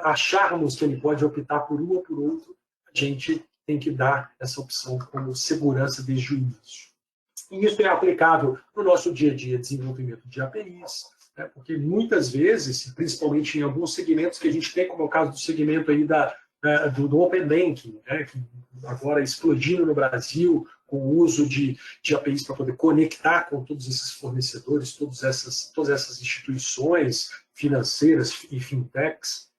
[SPEAKER 3] acharmos que ele pode optar por um ou por outro, a gente tem que dar essa opção como segurança desde o início. E isso é aplicável no nosso dia a dia, desenvolvimento de APIs, né? Porque muitas vezes, principalmente em alguns segmentos que a gente tem, como é o caso do segmento aí do Open Banking, né? Que agora explodindo no Brasil, com o uso de APIs para poder conectar com todos esses fornecedores, todas essas instituições financeiras e fintechs.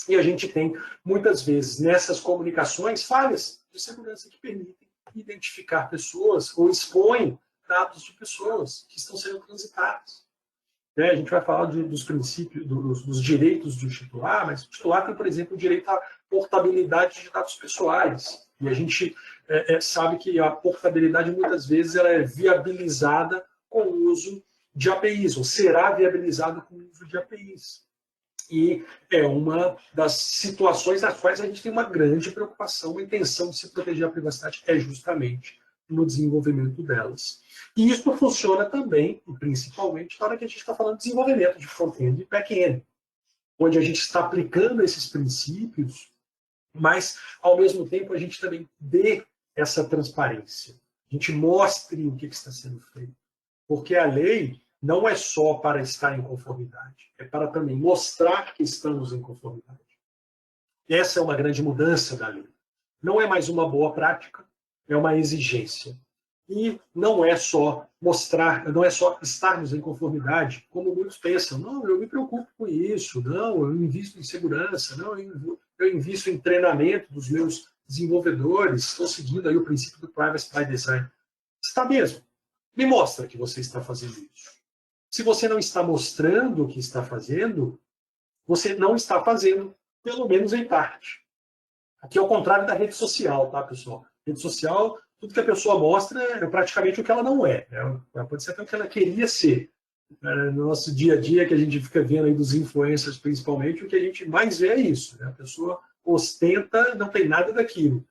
[SPEAKER 3] E a gente tem, muitas vezes, nessas comunicações, falhas de segurança que permitem identificar pessoas ou expõem dados de pessoas que estão sendo transitadas. A gente vai falar dos princípios, dos direitos do titular, mas o titular tem, por exemplo, o direito à portabilidade de dados pessoais. E a gente sabe que a portabilidade, muitas vezes, ela é viabilizada com o uso de APIs, ou será viabilizada com o uso de APIs. E é uma das situações nas quais a gente tem uma grande preocupação, a intenção de se proteger a privacidade é justamente no desenvolvimento delas. E isso funciona também, e principalmente, na hora que a gente está falando de desenvolvimento de front-end e back-end, onde a gente está aplicando esses princípios, mas, ao mesmo tempo, a gente também dê essa transparência. A gente mostre o que está sendo feito. Porque a lei não é só para estar em conformidade, é para também mostrar que estamos em conformidade. Essa é uma grande mudança da lei. Não é mais uma boa prática, é uma exigência. E não é só mostrar, não é só estarmos em conformidade, como muitos pensam. Não, eu me preocupo com isso, não, eu invisto em segurança, não, eu invisto em treinamento dos meus desenvolvedores, estou seguindo aí o princípio do Privacy by Design. Está mesmo. Me mostra que você está fazendo isso. Se você não está mostrando o que está fazendo, você não está fazendo, pelo menos em parte. Aqui é o contrário da rede social, tá, pessoal? Rede social, tudo que a pessoa mostra é praticamente o que ela não é. Pode ser até o que ela queria ser. No nosso dia a dia, que a gente fica vendo aí dos influencers, principalmente, o que a gente mais vê é isso. Né? A pessoa ostenta, não tem nada daquilo.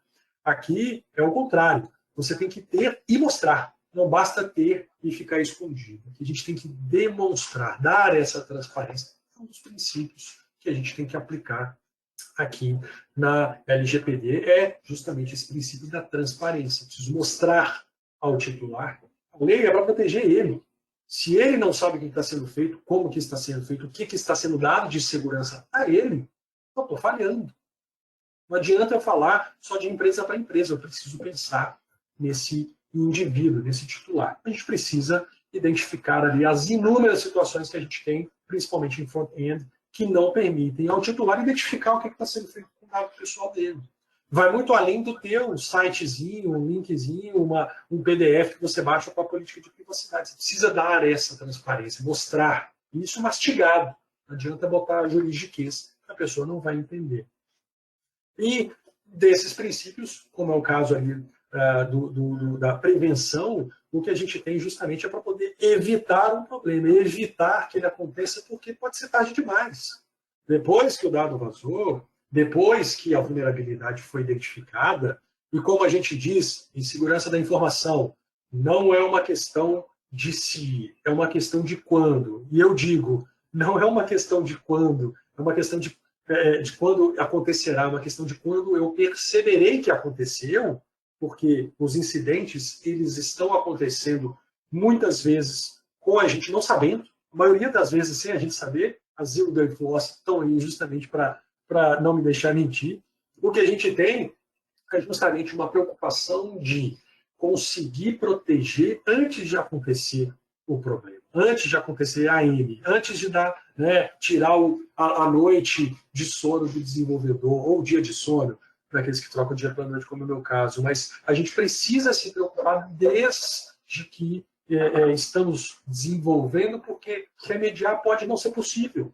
[SPEAKER 3] Aqui é o contrário. Você tem que ter e mostrar. Não basta ter e ficar escondido. A gente tem que demonstrar, dar essa transparência. É um dos princípios que a gente tem que aplicar aqui na LGPD, é justamente esse princípio da transparência. Preciso mostrar ao titular. A lei é para proteger ele. Se ele não sabe o que está sendo feito, como que está sendo feito, o que está sendo dado de segurança a ele, eu estou falhando. Não adianta eu falar só de empresa para empresa. Eu preciso pensar nesse indivíduo, nesse titular. A gente precisa identificar ali as inúmeras situações que a gente tem, principalmente em front-end, que não permitem ao titular identificar o que está sendo feito com o dado pessoal dele. Vai muito além do ter um sitezinho, um linkzinho, um PDF que você baixa com a política de privacidade. Você precisa dar essa transparência, mostrar isso mastigado. Não adianta botar juridiquês, a pessoa não vai entender. E desses princípios, como é o caso ali da prevenção, o que a gente tem justamente é para poder evitar um problema, evitar que ele aconteça, porque pode ser tarde demais. Depois que o dado vazou, depois que a vulnerabilidade foi identificada, e como a gente diz em segurança da informação, não é uma questão de se, é uma questão de quando. E eu digo, não é uma questão de quando, é uma questão de quando acontecerá, é uma questão de quando eu perceberei que aconteceu, porque os incidentes, eles estão acontecendo muitas vezes com a gente não sabendo, a maioria das vezes sem a gente saber, a Zilda e o Floss estão aí justamente para não me deixar mentir. O que a gente tem é justamente uma preocupação de conseguir proteger antes de acontecer o problema, antes de acontecer a AM, antes de dar, né, tirar a noite de sono do desenvolvedor, ou o dia de sono, para aqueles que trocam dia pela noite, como é o meu caso. Mas a gente precisa se preocupar desde que estamos desenvolvendo, porque remediar pode não ser possível.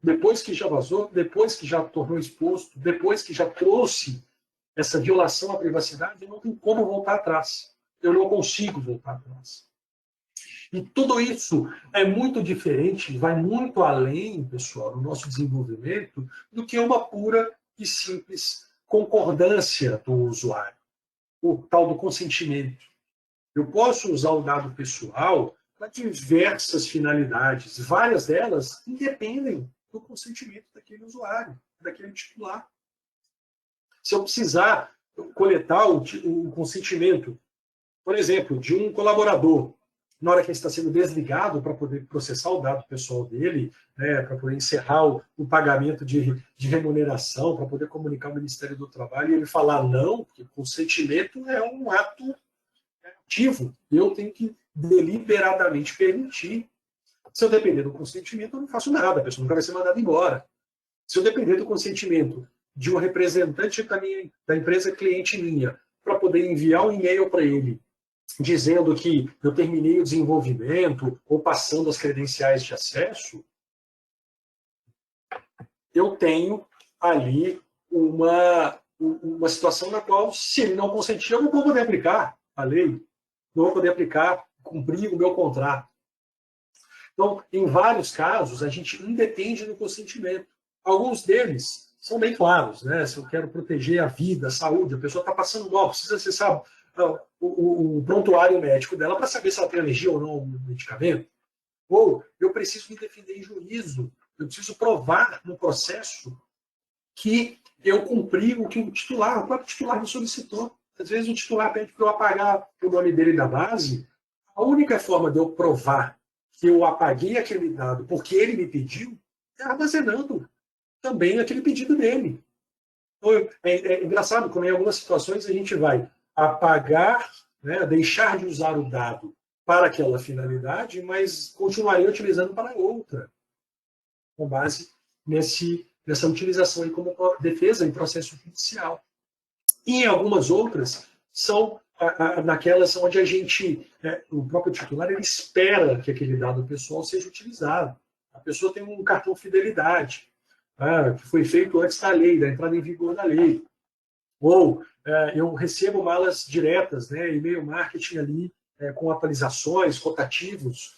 [SPEAKER 3] Depois que já vazou, depois que já tornou exposto, depois que já trouxe essa violação à privacidade, não tem como voltar atrás. Eu não consigo voltar atrás. E tudo isso é muito diferente, vai muito além, pessoal, do nosso desenvolvimento, do que uma pura e simples concordância do usuário, o tal do consentimento. Eu posso usar o dado pessoal para diversas finalidades, várias delas independem do consentimento daquele usuário, daquele titular. Se eu precisar coletar o consentimento, por exemplo, de um colaborador, na hora que ele está sendo desligado para poder processar o dado pessoal dele, né, para poder encerrar o pagamento de remuneração, para poder comunicar ao Ministério do Trabalho, e ele falar não, porque o consentimento é um ato ativo, eu tenho que deliberadamente permitir. Se eu depender do consentimento, eu não faço nada, a pessoa nunca vai ser mandada embora. Se eu depender do consentimento de um representante da empresa cliente minha, para poder enviar um e-mail para ele, dizendo que eu terminei o desenvolvimento ou passando as credenciais de acesso, eu tenho ali uma situação na qual, se ele não consentir, eu não vou poder aplicar a lei, não vou poder aplicar, cumprir o meu contrato. Então, em vários casos, a gente independe do consentimento. Alguns deles são bem claros, né? Se eu quero proteger a vida, a saúde, a pessoa está passando mal, precisa acessar o prontuário médico dela para saber se ela tem alergia ou não ao medicamento. Ou eu preciso me defender em juízo, eu preciso provar no processo que eu cumpri o que o próprio titular me solicitou. Às vezes o titular pede para eu apagar o nome dele da base. A única forma de eu provar que eu apaguei aquele dado porque ele me pediu é armazenando também aquele pedido dele. Então, é engraçado como em algumas situações a gente vai apagar, né, deixar de usar o dado para aquela finalidade, mas continuaria utilizando para outra, com base nessa utilização aí como defesa em processo judicial. E em algumas outras são naquelas onde a gente, o próprio titular, ele espera que aquele dado pessoal seja utilizado. A pessoa tem um cartão fidelidade, que foi feito antes da lei, da entrada em vigor da lei. Ou eu recebo malas diretas, né, e-mail marketing ali, com atualizações, rotativos,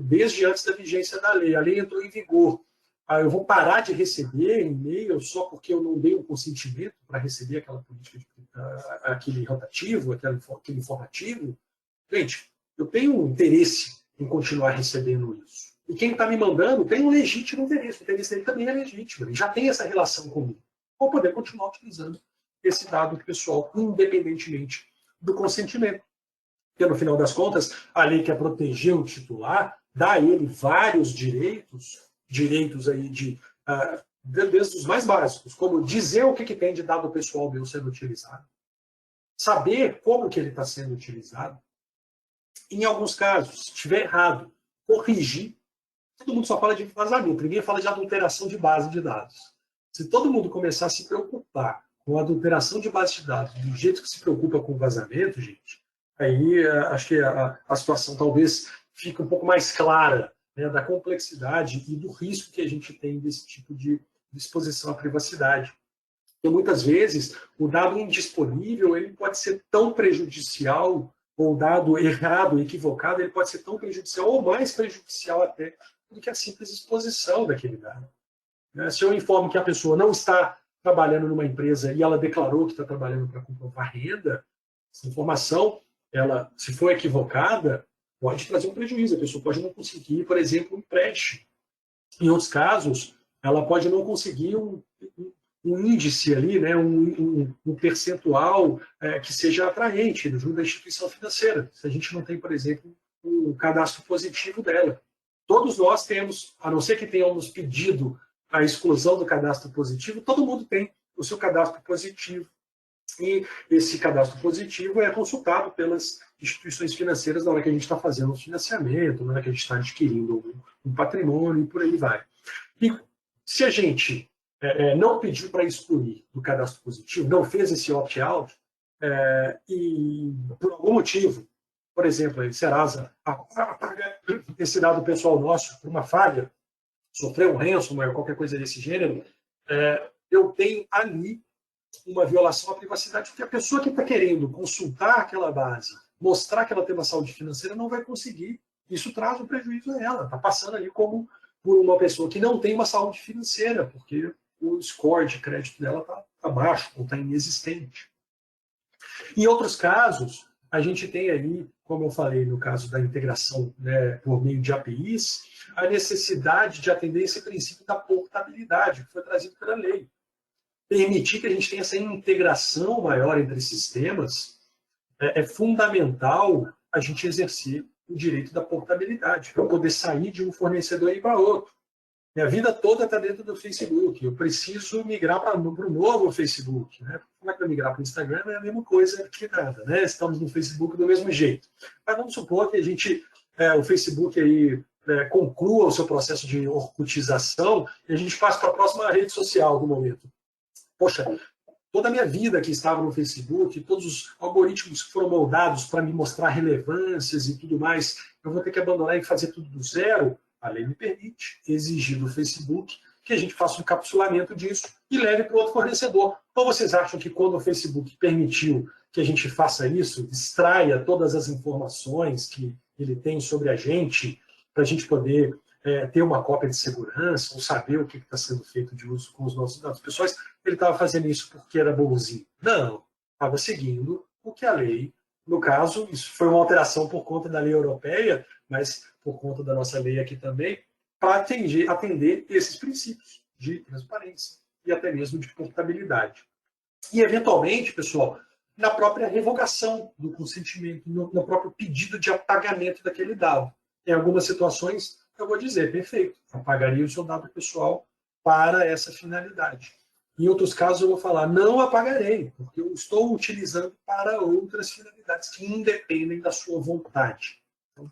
[SPEAKER 3] desde antes da vigência da lei. A lei entrou em vigor. Eu vou parar de receber e-mail só porque eu não dei um consentimento para receber aquela política, aquele rotativo, aquele informativo. Gente, eu tenho um interesse em continuar recebendo isso. E quem está me mandando tem um legítimo interesse. O interesse dele também é legítimo. Ele já tem essa relação comigo. Vou poder continuar utilizando esse dado pessoal, independentemente do consentimento. Porque, no final das contas, a lei quer proteger o titular, dá a ele vários direitos aí desde os mais básicos, como dizer o que tem de dado pessoal meu sendo utilizado, saber como que ele está sendo utilizado. Em alguns casos, se estiver errado, corrigir. Todo mundo só fala de vazamento, ninguém fala de adulteração de base de dados. Se todo mundo começar a se preocupar com a adulteração de base de dados do jeito que se preocupa com o vazamento, gente, aí acho que a situação talvez fique um pouco mais clara, né, da complexidade e do risco que a gente tem desse tipo de exposição à privacidade. Porque muitas vezes o dado indisponível ele pode ser tão prejudicial, ou o dado errado, equivocado, ele pode ser tão prejudicial ou mais prejudicial até do que a simples exposição daquele dado. Se eu informo que a pessoa não está trabalhando numa empresa e ela declarou que está trabalhando para comprovar renda, essa informação, ela, se for equivocada, pode trazer um prejuízo. A pessoa pode não conseguir, por exemplo, um empréstimo. Em outros casos, ela pode não conseguir um índice ali, né, um percentual que seja atraente junto da instituição financeira. Se a gente não tem, por exemplo, um cadastro positivo dela. todos nós temos, a não ser que tenhamos pedido a exclusão do cadastro positivo, todo mundo tem o seu cadastro positivo. E esse cadastro positivo é consultado pelas instituições financeiras na hora que a gente está fazendo um financiamento, na hora que a gente está adquirindo um patrimônio e por aí vai. E se a gente não pediu para excluir do cadastro positivo, não fez esse opt-out, e por algum motivo, por exemplo, a Serasa apaga esse dado pessoal nosso por uma falha, sofreu um ransomware, qualquer coisa desse gênero, eu tenho ali uma violação à privacidade, porque a pessoa que está querendo consultar aquela base, mostrar que ela tem uma saúde financeira, não vai conseguir. Isso traz um prejuízo a ela. Está passando ali como por uma pessoa que não tem uma saúde financeira, porque o score de crédito dela está baixo, ou está inexistente. Em outros casos, a gente tem aí, como eu falei no caso da integração, né, por meio de APIs, a necessidade de atender esse princípio da portabilidade, que foi trazido pela lei. Permitir que a gente tenha essa integração maior entre sistemas é fundamental a gente exercer o direito da portabilidade, para eu poder sair de um fornecedor e ir para outro. Minha vida toda está dentro do Facebook, eu preciso migrar para o novo Facebook. Né? Como é que eu migrar para o Instagram? É a mesma coisa que nada, né? Estamos no Facebook do mesmo jeito. Mas vamos supor que a gente, o Facebook aí, conclua o seu processo de orkutização e a gente passe para a próxima rede social do momento. Poxa, toda a minha vida que estava no Facebook, todos os algoritmos que foram moldados para me mostrar relevâncias e tudo mais, eu vou ter que abandonar e fazer tudo do zero? A lei me permite exigir do Facebook que a gente faça um encapsulamento disso e leve para o outro fornecedor. Ou vocês acham que quando o Facebook permitiu que a gente faça isso, extraia todas as informações que ele tem sobre a gente, para a gente poder ter uma cópia de segurança, ou saber o que está sendo feito de uso com os nossos dados pessoais, ele estava fazendo isso porque era bonzinho? Não, estava seguindo o que a lei, no caso, isso foi uma alteração por conta da lei europeia, mas por conta da nossa lei aqui também, para atender esses princípios de transparência e até mesmo de portabilidade. E, eventualmente, pessoal, na própria revogação do consentimento, no próprio pedido de apagamento daquele dado. Em algumas situações, eu vou dizer, perfeito, apagaria o seu dado pessoal para essa finalidade. Em outros casos, eu vou falar, não apagarei, porque eu estou utilizando para outras finalidades que independem da sua vontade. Então,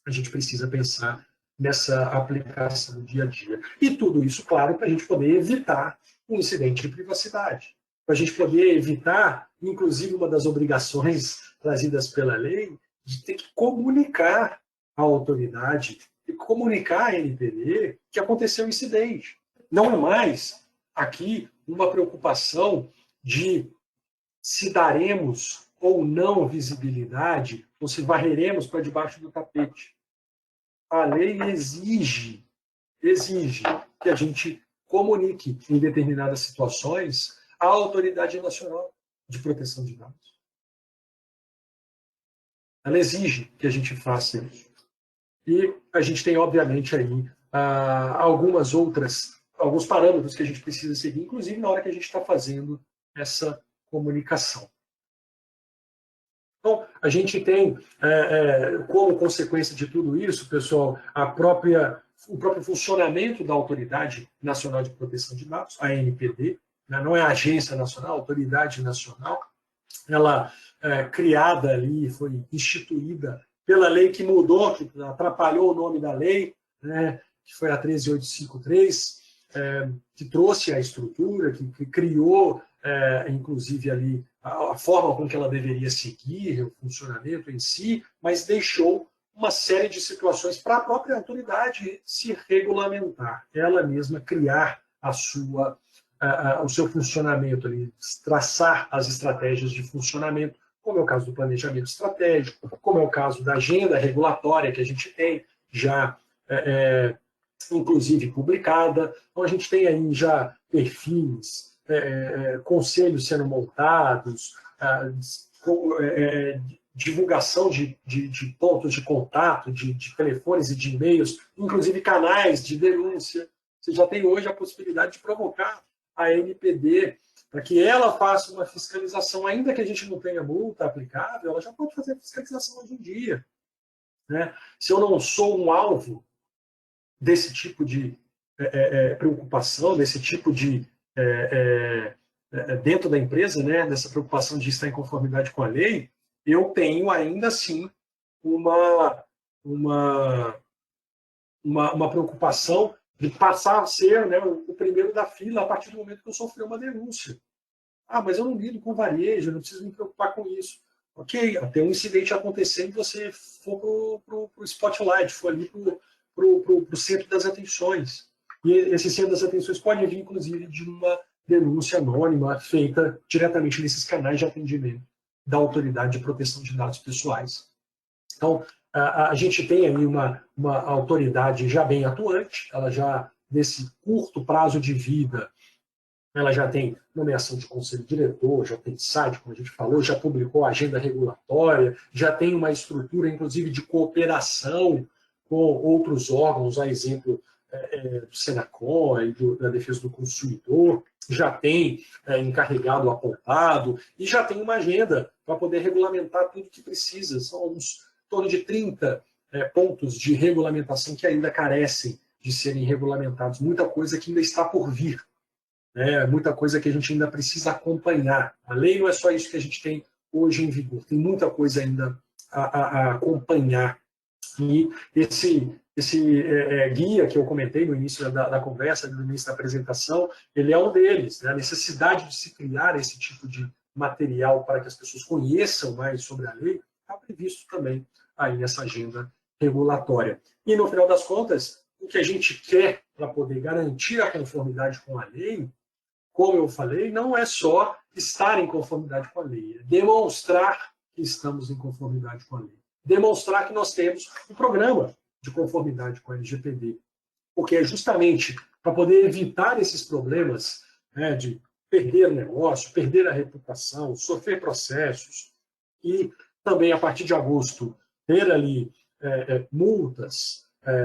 [SPEAKER 3] a gente precisa pensar nessa aplicação no dia a dia. E tudo isso, claro, para a gente poder evitar um incidente de privacidade. Para a gente poder evitar, inclusive, uma das obrigações trazidas pela lei, de ter que comunicar à autoridade, e comunicar à NPD que aconteceu um incidente. Não é mais aqui uma preocupação de se daremos ou não visibilidade, ou se varreremos para debaixo do tapete. A lei exige que a gente comunique em determinadas situações à Autoridade Nacional de Proteção de Dados. Ela exige que a gente faça isso. E a gente tem, obviamente, aí alguns parâmetros que a gente precisa seguir, inclusive na hora que a gente está fazendo essa comunicação. Então, a gente tem, como consequência de tudo isso, pessoal, o próprio funcionamento da Autoridade Nacional de Proteção de Dados, a ANPD, né, não é a Agência Nacional, a Autoridade Nacional, ela criada ali, foi instituída pela lei que mudou, que atrapalhou o nome da lei, né, que foi a 13853, que trouxe a estrutura, que criou, inclusive, ali a forma com que ela deveria seguir, o funcionamento em si, mas deixou uma série de situações para a própria autoridade se regulamentar, ela mesma criar o seu funcionamento, ali, traçar as estratégias de funcionamento, como é o caso do planejamento estratégico, como é o caso da agenda regulatória que a gente tem já, inclusive, publicada. Então, a gente tem aí já perfis, conselhos sendo montados, divulgação de pontos de contato, de telefones e de e-mails, inclusive canais de denúncia. Você já tem hoje a possibilidade de provocar a ANPD para que ela faça uma fiscalização, ainda que a gente não tenha multa aplicável, ela já pode fazer a fiscalização hoje em dia. Né? Se eu não sou um alvo desse tipo de preocupação, desse tipo de dentro da empresa, né, dessa preocupação de estar em conformidade com a lei, eu tenho ainda assim uma preocupação de passar a ser, né, o primeiro da fila a partir do momento que eu sofri uma denúncia. Ah, mas eu não lido com varejo, eu não preciso me preocupar com isso. Ok, até um incidente acontecendo, você for para o spotlight, for ali para o centro das atenções. E esse centro das atenções pode vir, inclusive, de uma denúncia anônima feita diretamente nesses canais de atendimento da Autoridade de Proteção de Dados Pessoais. Então, a gente tem aí uma autoridade já bem atuante, ela já, nesse curto prazo de vida, ela já tem nomeação de conselho diretor, já tem site, como a gente falou, já publicou a agenda regulatória, já tem uma estrutura, inclusive, de cooperação com outros órgãos, a exemplo do Senacom e da Defesa do Consumidor, já tem encarregado apontado e já tem uma agenda para poder regulamentar tudo que precisa. São uns em torno de 30 pontos de regulamentação que ainda carecem de serem regulamentados. Muita coisa que ainda está por vir. Muita coisa que a gente ainda precisa acompanhar. A lei não é só isso que a gente tem hoje em vigor. Tem muita coisa ainda a acompanhar. E esse guia que eu comentei no início da conversa, no início da apresentação, ele é um deles. Né? A necessidade de se criar esse tipo de material para que as pessoas conheçam mais sobre a lei está previsto também aí nessa agenda regulatória. E, no final das contas, o que a gente quer para poder garantir a conformidade com a lei, como eu falei, não é só estar em conformidade com a lei, é demonstrar que estamos em conformidade com a lei. Demonstrar que nós temos um programa de conformidade com a LGPD. Porque é justamente para poder evitar esses problemas, né, de perder o negócio, perder a reputação, sofrer processos e também, a partir de agosto, ter ali multas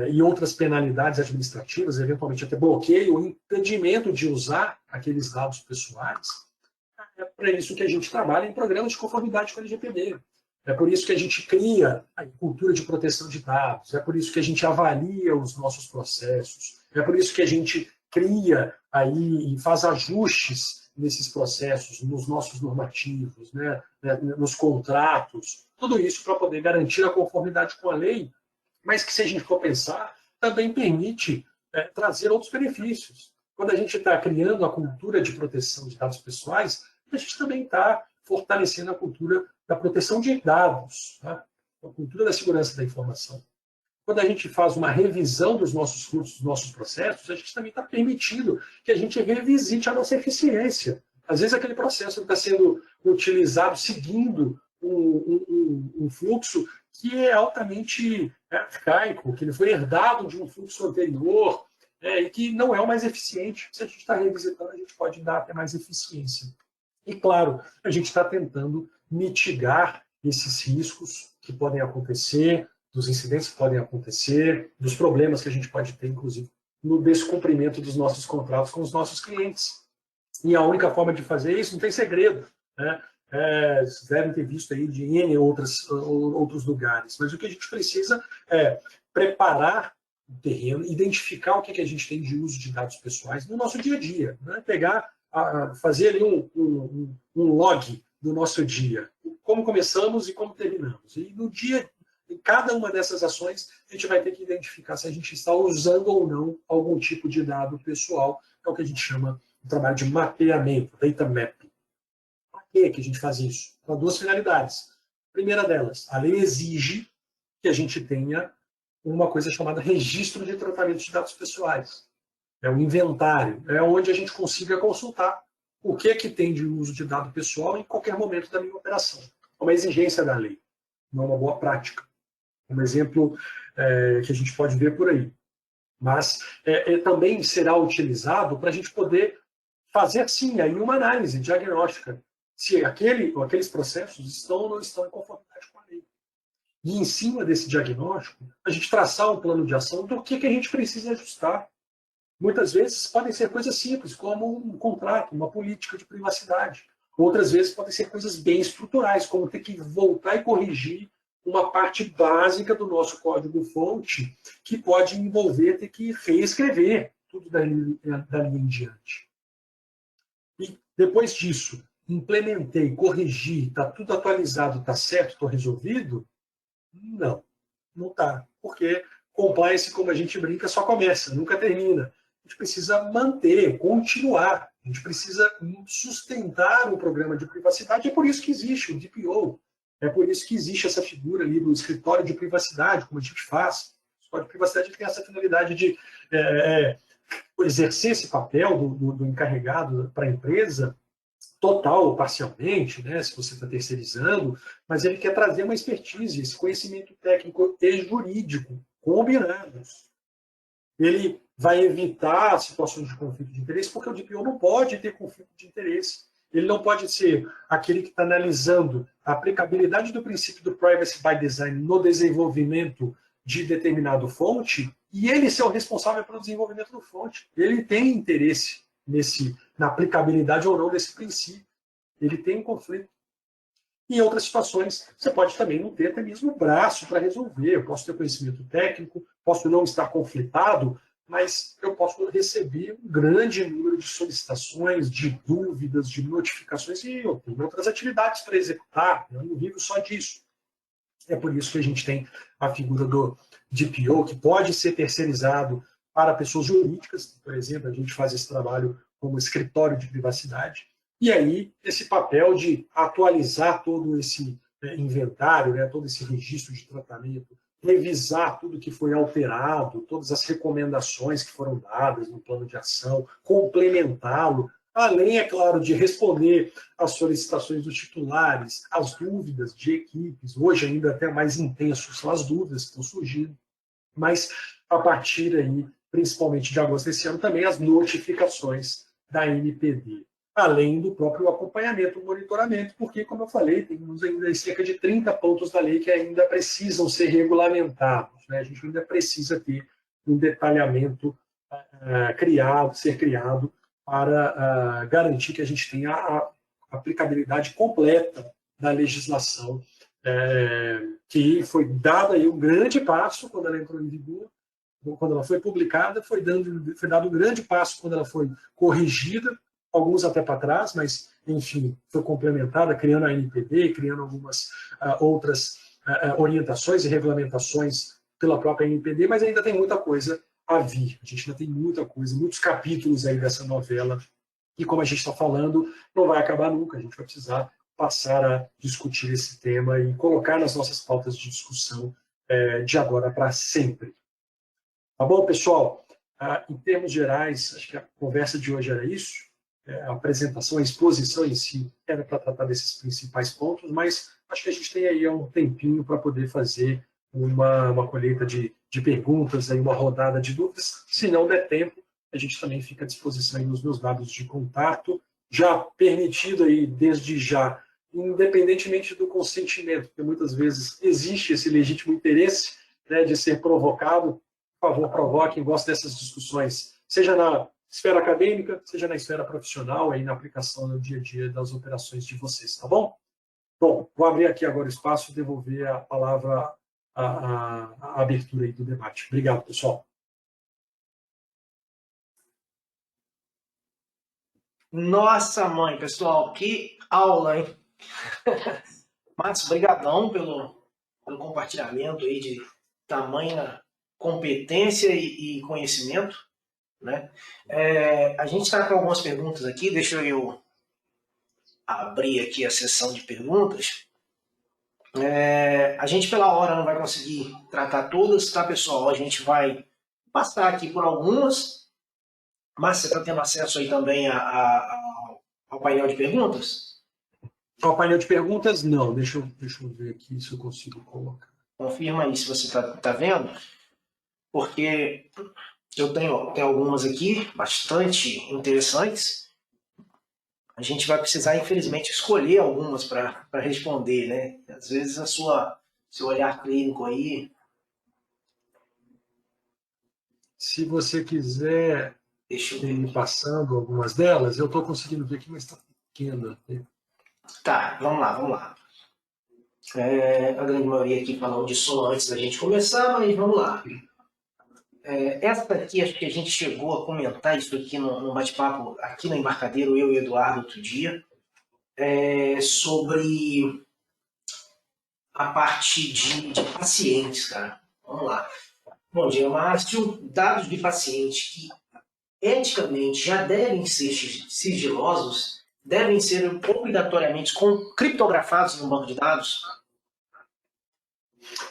[SPEAKER 3] e outras penalidades administrativas, eventualmente até bloqueio ou impedimento de usar aqueles dados pessoais. É para isso que a gente trabalha em programas de conformidade com a LGPD. É por isso que a gente cria a cultura de proteção de dados, é por isso que a gente avalia os nossos processos, é por isso que a gente cria aí e faz ajustes nesses processos, nos nossos normativos, né, nos contratos, tudo isso para poder garantir a conformidade com a lei, mas que, se a gente for pensar, também permite trazer outros benefícios. Quando a gente está criando a cultura de proteção de dados pessoais, a gente também está fortalecendo a cultura da proteção de dados, tá? A cultura da segurança da informação. Quando a gente faz uma revisão dos nossos fluxos, dos nossos processos, a gente também está permitindo que a gente revisite a nossa eficiência. Às vezes aquele processo está sendo utilizado seguindo um fluxo que é altamente arcaico, que ele foi herdado de um fluxo anterior e que não é o mais eficiente. Se a gente está revisitando, a gente pode dar até mais eficiência. E, claro, a gente está tentando mitigar esses riscos que podem acontecer, dos incidentes que podem acontecer, dos problemas que a gente pode ter, inclusive, no descumprimento dos nossos contratos com os nossos clientes. E a única forma de fazer isso não tem segredo, né? Vocês devem ter visto aí de N outros lugares, mas o que a gente precisa é preparar o terreno, identificar o que a gente tem de uso de dados pessoais no nosso dia a dia, né? Fazer ali um log do nosso dia, como começamos e como terminamos. E no dia, em cada uma dessas ações, a gente vai ter que identificar se a gente está usando ou não algum tipo de dado pessoal, é o que a gente chama de trabalho de mapeamento, data mapping. Para que a gente faz isso? Para duas finalidades. A primeira delas, a lei exige que a gente tenha uma coisa chamada registro de tratamento de dados pessoais. É um inventário, é onde a gente consiga consultar o que tem de uso de dado pessoal em qualquer momento da minha operação. É uma exigência da lei, não é uma boa prática. Um exemplo que a gente pode ver por aí. Mas também será utilizado para a gente poder fazer, sim, aí uma análise diagnóstica, se aqueles processos estão ou não estão em conformidade com a lei. E, em cima desse diagnóstico, a gente traçar um plano de ação do que a gente precisa ajustar. Muitas vezes podem ser coisas simples, como um contrato, uma política de privacidade. Outras vezes podem ser coisas bem estruturais, como ter que voltar e corrigir uma parte básica do nosso código-fonte que pode envolver ter que reescrever tudo dali em diante. E depois disso, implementei, corrigi, está tudo atualizado, está certo, estou resolvido? Não, não está. Porque compliance, como a gente brinca, só começa, nunca termina. A gente precisa manter, continuar. A gente precisa sustentar o programa de privacidade. É por isso que existe o DPO. É por isso que existe essa figura ali do escritório de privacidade, como a gente faz. O escritório de privacidade tem essa finalidade de exercer esse papel do encarregado para a empresa, total ou parcialmente, né, se você está terceirizando, mas ele quer trazer uma expertise, esse conhecimento técnico e jurídico combinados. Ele vai evitar situações de conflito de interesse, porque o DPO não pode ter conflito de interesse. Ele não pode ser aquele que está analisando a aplicabilidade do princípio do privacy by design no desenvolvimento de determinado fonte e ele ser o responsável pelo desenvolvimento do fonte. Ele tem interesse na aplicabilidade ou não desse princípio. Ele tem um conflito. Em outras situações, você pode também não ter até mesmo o braço para resolver. Eu posso ter conhecimento técnico, posso não estar conflitado, mas eu posso receber um grande número de solicitações, de dúvidas, de notificações, e eu tenho outras atividades para executar, eu não vivo só disso. É por isso que a gente tem a figura do DPO, que pode ser terceirizado para pessoas jurídicas, por exemplo, a gente faz esse trabalho como escritório de privacidade, e aí esse papel de atualizar todo esse inventário, né, todo esse registro de tratamento, revisar tudo que foi alterado, todas as recomendações que foram dadas no plano de ação, complementá-lo, além, é claro, de responder às solicitações dos titulares, às dúvidas de equipes. Hoje ainda até mais intenso são as dúvidas que estão surgindo, mas a partir aí, principalmente de agosto desse ano, também as notificações da NPD, além do próprio acompanhamento, monitoramento, porque, como eu falei, temos ainda cerca de 30 pontos da lei que ainda precisam ser regulamentados, né? A gente ainda precisa ter um detalhamento ser criado para garantir que a gente tenha a aplicabilidade completa da legislação que foi dado aí um grande passo quando ela entrou em vigor, quando ela foi publicada, foi dado um grande passo quando ela foi corrigida, alguns até para trás, mas, enfim, foi complementada, criando a NPD, criando algumas outras orientações e regulamentações pela própria NPD, mas ainda tem muita coisa a vir. A gente ainda tem muita coisa, muitos capítulos aí dessa novela, e como a gente está falando, não vai acabar nunca, a gente vai precisar passar a discutir esse tema e colocar nas nossas pautas de discussão de agora para sempre. Tá bom, pessoal? Em termos gerais, acho que a conversa de hoje era isso. A apresentação, a exposição em si era para tratar desses principais pontos, mas acho que a gente tem aí um tempinho para poder fazer uma colheita de perguntas, aí uma rodada de dúvidas. Se não der tempo, a gente também fica à disposição aí nos meus dados de contato, já permitido aí desde já, independentemente do consentimento, porque muitas vezes existe esse legítimo interesse, né, de ser provocado. Por favor, provoquem, gostem dessas discussões, seja na esfera acadêmica, seja na esfera profissional, aí na aplicação no dia a dia das operações de vocês, tá bom? Bom, vou abrir aqui agora o espaço e devolver a palavra à abertura aí do debate. Obrigado, pessoal.
[SPEAKER 2] Nossa, mãe, pessoal, que aula, hein? Matos, brigadão pelo compartilhamento aí de tamanha competência e conhecimento, né? A gente está com algumas perguntas aqui, deixa eu abrir aqui a sessão de perguntas. A gente, pela hora, não vai conseguir tratar todas, tá, pessoal? A gente vai passar aqui por algumas, mas você está tendo acesso aí também ao painel de perguntas?
[SPEAKER 3] Ao painel de perguntas, não. Deixa eu ver aqui se eu consigo colocar.
[SPEAKER 2] Confirma aí se você está vendo, porque eu tenho algumas aqui bastante interessantes. A gente vai precisar, infelizmente, escolher algumas para responder, né? Às vezes seu olhar clínico aí...
[SPEAKER 3] Se você quiser ir passando algumas delas, eu estou conseguindo ver aqui, mas está pequena.
[SPEAKER 2] Tá, vamos lá. A grande maioria aqui falou de som antes da gente começar, mas vamos lá. Essa aqui, acho que a gente chegou a comentar isso aqui no bate-papo, aqui no Embarcadero, eu e o Eduardo, outro dia, sobre a parte de pacientes, cara. Vamos lá. Bom dia, Márcio. Dados de paciente que eticamente já devem ser sigilosos, devem ser obrigatoriamente criptografados no banco de dados?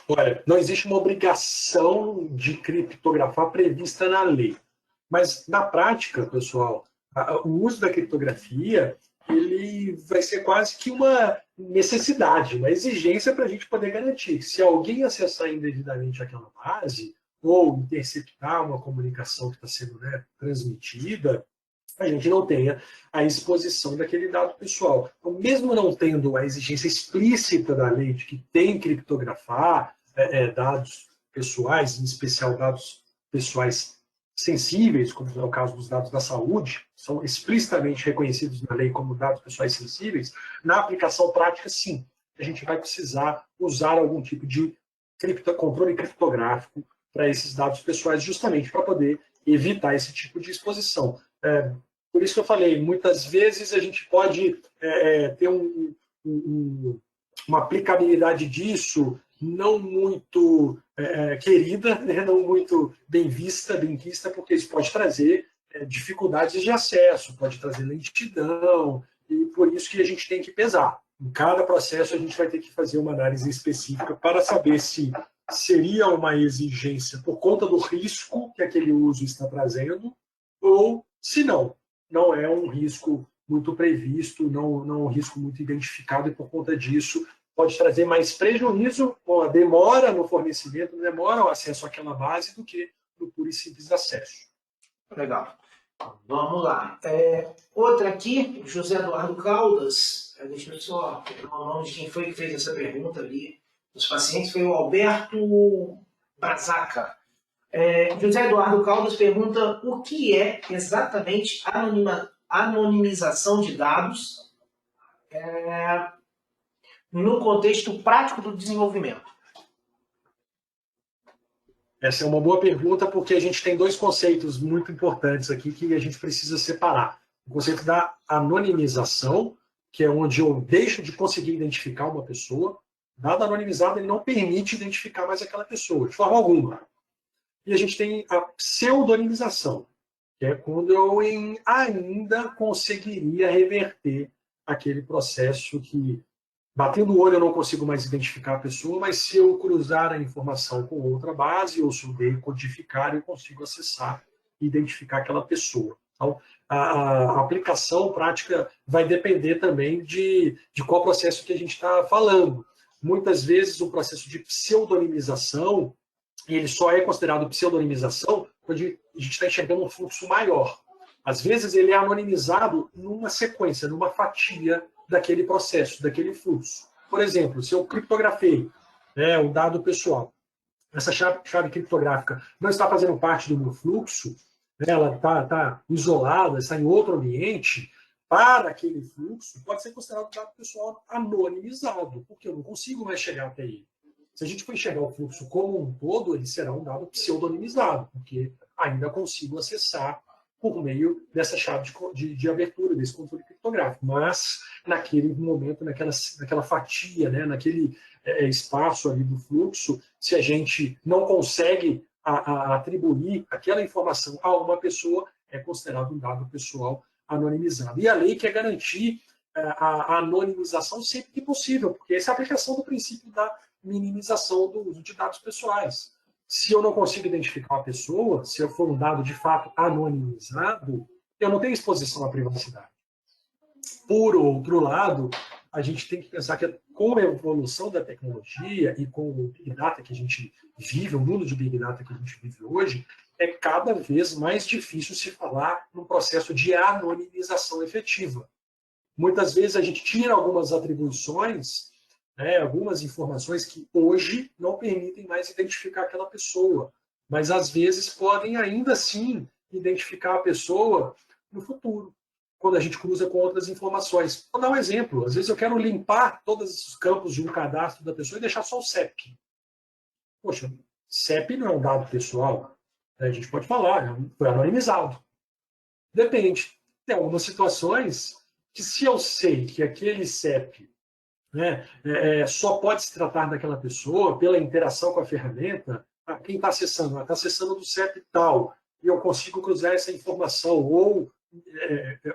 [SPEAKER 3] Olha, não existe uma obrigação de criptografar prevista na lei. Mas, na prática, pessoal, o uso da criptografia ele vai ser quase que uma necessidade, uma exigência para a gente poder garantir que se alguém acessar indevidamente aquela base ou interceptar uma comunicação que está sendo, né, transmitida, a gente não tenha a exposição daquele dado pessoal. Então, mesmo não tendo a exigência explícita da lei de que tem que criptografar dados pessoais, em especial dados pessoais sensíveis, como é o caso dos dados da saúde, são explicitamente reconhecidos na lei como dados pessoais sensíveis, na aplicação prática, sim, a gente vai precisar usar algum tipo de controle criptográfico para esses dados pessoais, justamente para poder evitar esse tipo de exposição. Por isso que eu falei, muitas vezes a gente pode ter uma aplicabilidade disso não muito querida, né? Não muito bem vista, porque isso pode trazer dificuldades de acesso, pode trazer lentidão, e por isso que a gente tem que pesar. Em cada processo a gente vai ter que fazer uma análise específica para saber se seria uma exigência por conta do risco que aquele uso está trazendo, ou se não é um risco muito previsto, não é um risco muito identificado, e por conta disso pode trazer mais prejuízo com a demora no fornecimento, demora o acesso àquela base, do que no puro e simples acesso.
[SPEAKER 2] Legal. Vamos lá. Outra aqui, José Eduardo Caldas. Deixa eu só pegar o nome de quem foi que fez essa pergunta ali. Dos pacientes foi o Alberto Brazaca. José Eduardo Caldas pergunta o que é exatamente anonimização de dados no contexto prático do desenvolvimento.
[SPEAKER 3] Essa é uma boa pergunta, porque a gente tem dois conceitos muito importantes aqui que a gente precisa separar. O conceito da anonimização, que é onde eu deixo de conseguir identificar uma pessoa. Dado anonimizado, ele não permite identificar mais aquela pessoa, de forma alguma. E a gente tem a pseudonimização, que é quando eu ainda conseguiria reverter aquele processo que, batendo o olho, eu não consigo mais identificar a pessoa, mas se eu cruzar a informação com outra base, ou souber codificar, eu consigo acessar e identificar aquela pessoa. Então, a aplicação prática vai depender também de qual processo que a gente está falando. Muitas vezes, o processo de pseudonimização, ele só é considerado pseudonimização quando a gente está enxergando um fluxo maior. Às vezes, ele é anonimizado numa sequência, numa fatia daquele processo, daquele fluxo. Por exemplo, se eu criptografei um dado pessoal, essa chave criptográfica não está fazendo parte do meu fluxo, ela está isolada, está em outro ambiente, para aquele fluxo, pode ser considerado dado pessoal anonimizado, porque eu não consigo mais chegar até ele. Se a gente for enxergar o fluxo como um todo, ele será um dado pseudonimizado, porque ainda consigo acessar por meio dessa chave de abertura, desse controle criptográfico. Mas, naquele momento, naquela fatia, né, naquele espaço ali do fluxo, se a gente não consegue atribuir aquela informação a uma pessoa, é considerado um dado pessoal anonimizado. E a lei quer garantir a anonimização sempre que possível, porque essa é a aplicação do princípio da minimização do uso de dados pessoais. Se eu não consigo identificar uma pessoa, se eu for um dado de fato anonimizado, eu não tenho exposição à privacidade. Por outro lado, a gente tem que pensar que com a evolução da tecnologia e com o Big Data que a gente vive, o mundo de Big Data que a gente vive hoje, é cada vez mais difícil se falar num processo de anonimização efetiva. Muitas vezes a gente tira algumas atribuições, algumas informações que hoje não permitem mais identificar aquela pessoa, mas às vezes podem ainda assim identificar a pessoa no futuro. quando a gente cruza com outras informações. Vou dar um exemplo. Às vezes eu quero limpar todos os campos de um cadastro da pessoa e deixar só o CEP. Poxa, CEP não é um dado pessoal. A gente pode falar, foi anonimizado. Depende. Tem algumas situações que, se eu sei que aquele CEP, né, só pode se tratar daquela pessoa pela interação com a ferramenta, quem está acessando? Está acessando do CEP tal, e eu consigo cruzar essa informação ou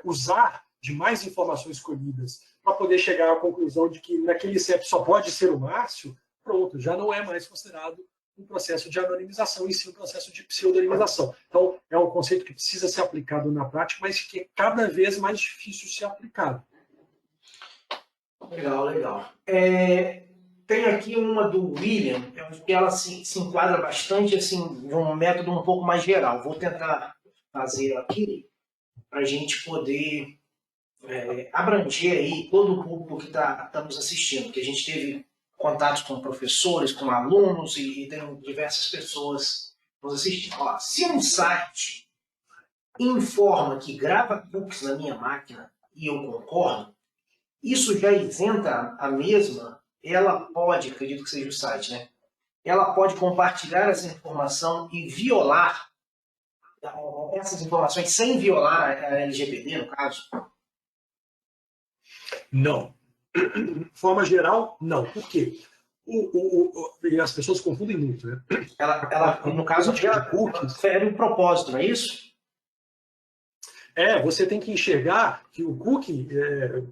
[SPEAKER 3] usar de mais informações colhidas para poder chegar à conclusão de que naquele CEP só pode ser o Márcio, pronto, já não é mais considerado um processo de anonimização, e sim um processo de pseudonimização. Então, é um conceito que precisa ser aplicado na prática, mas que é cada vez mais difícil de ser aplicado.
[SPEAKER 2] Legal, legal. Tem aqui uma do William, que ela se enquadra bastante assim, de um método um pouco mais geral. Vou tentar fazer aqui para a gente poder abranger aí todo o público que está nos assistindo, que a gente teve contatos com professores, com alunos e tem diversas pessoas nos assistindo. Ó, se um site informa que grava cookies na minha máquina e eu concordo, isso já isenta a mesma, ela pode, acredito que seja o site, né? Ela pode compartilhar essa informação e violar essas informações sem violar a LGPD, no caso?
[SPEAKER 3] Não. De forma geral, não. Por quê? E as pessoas confundem muito, né?
[SPEAKER 2] Ela no caso, fere o propósito, não é isso?
[SPEAKER 3] Você tem que enxergar que o cookie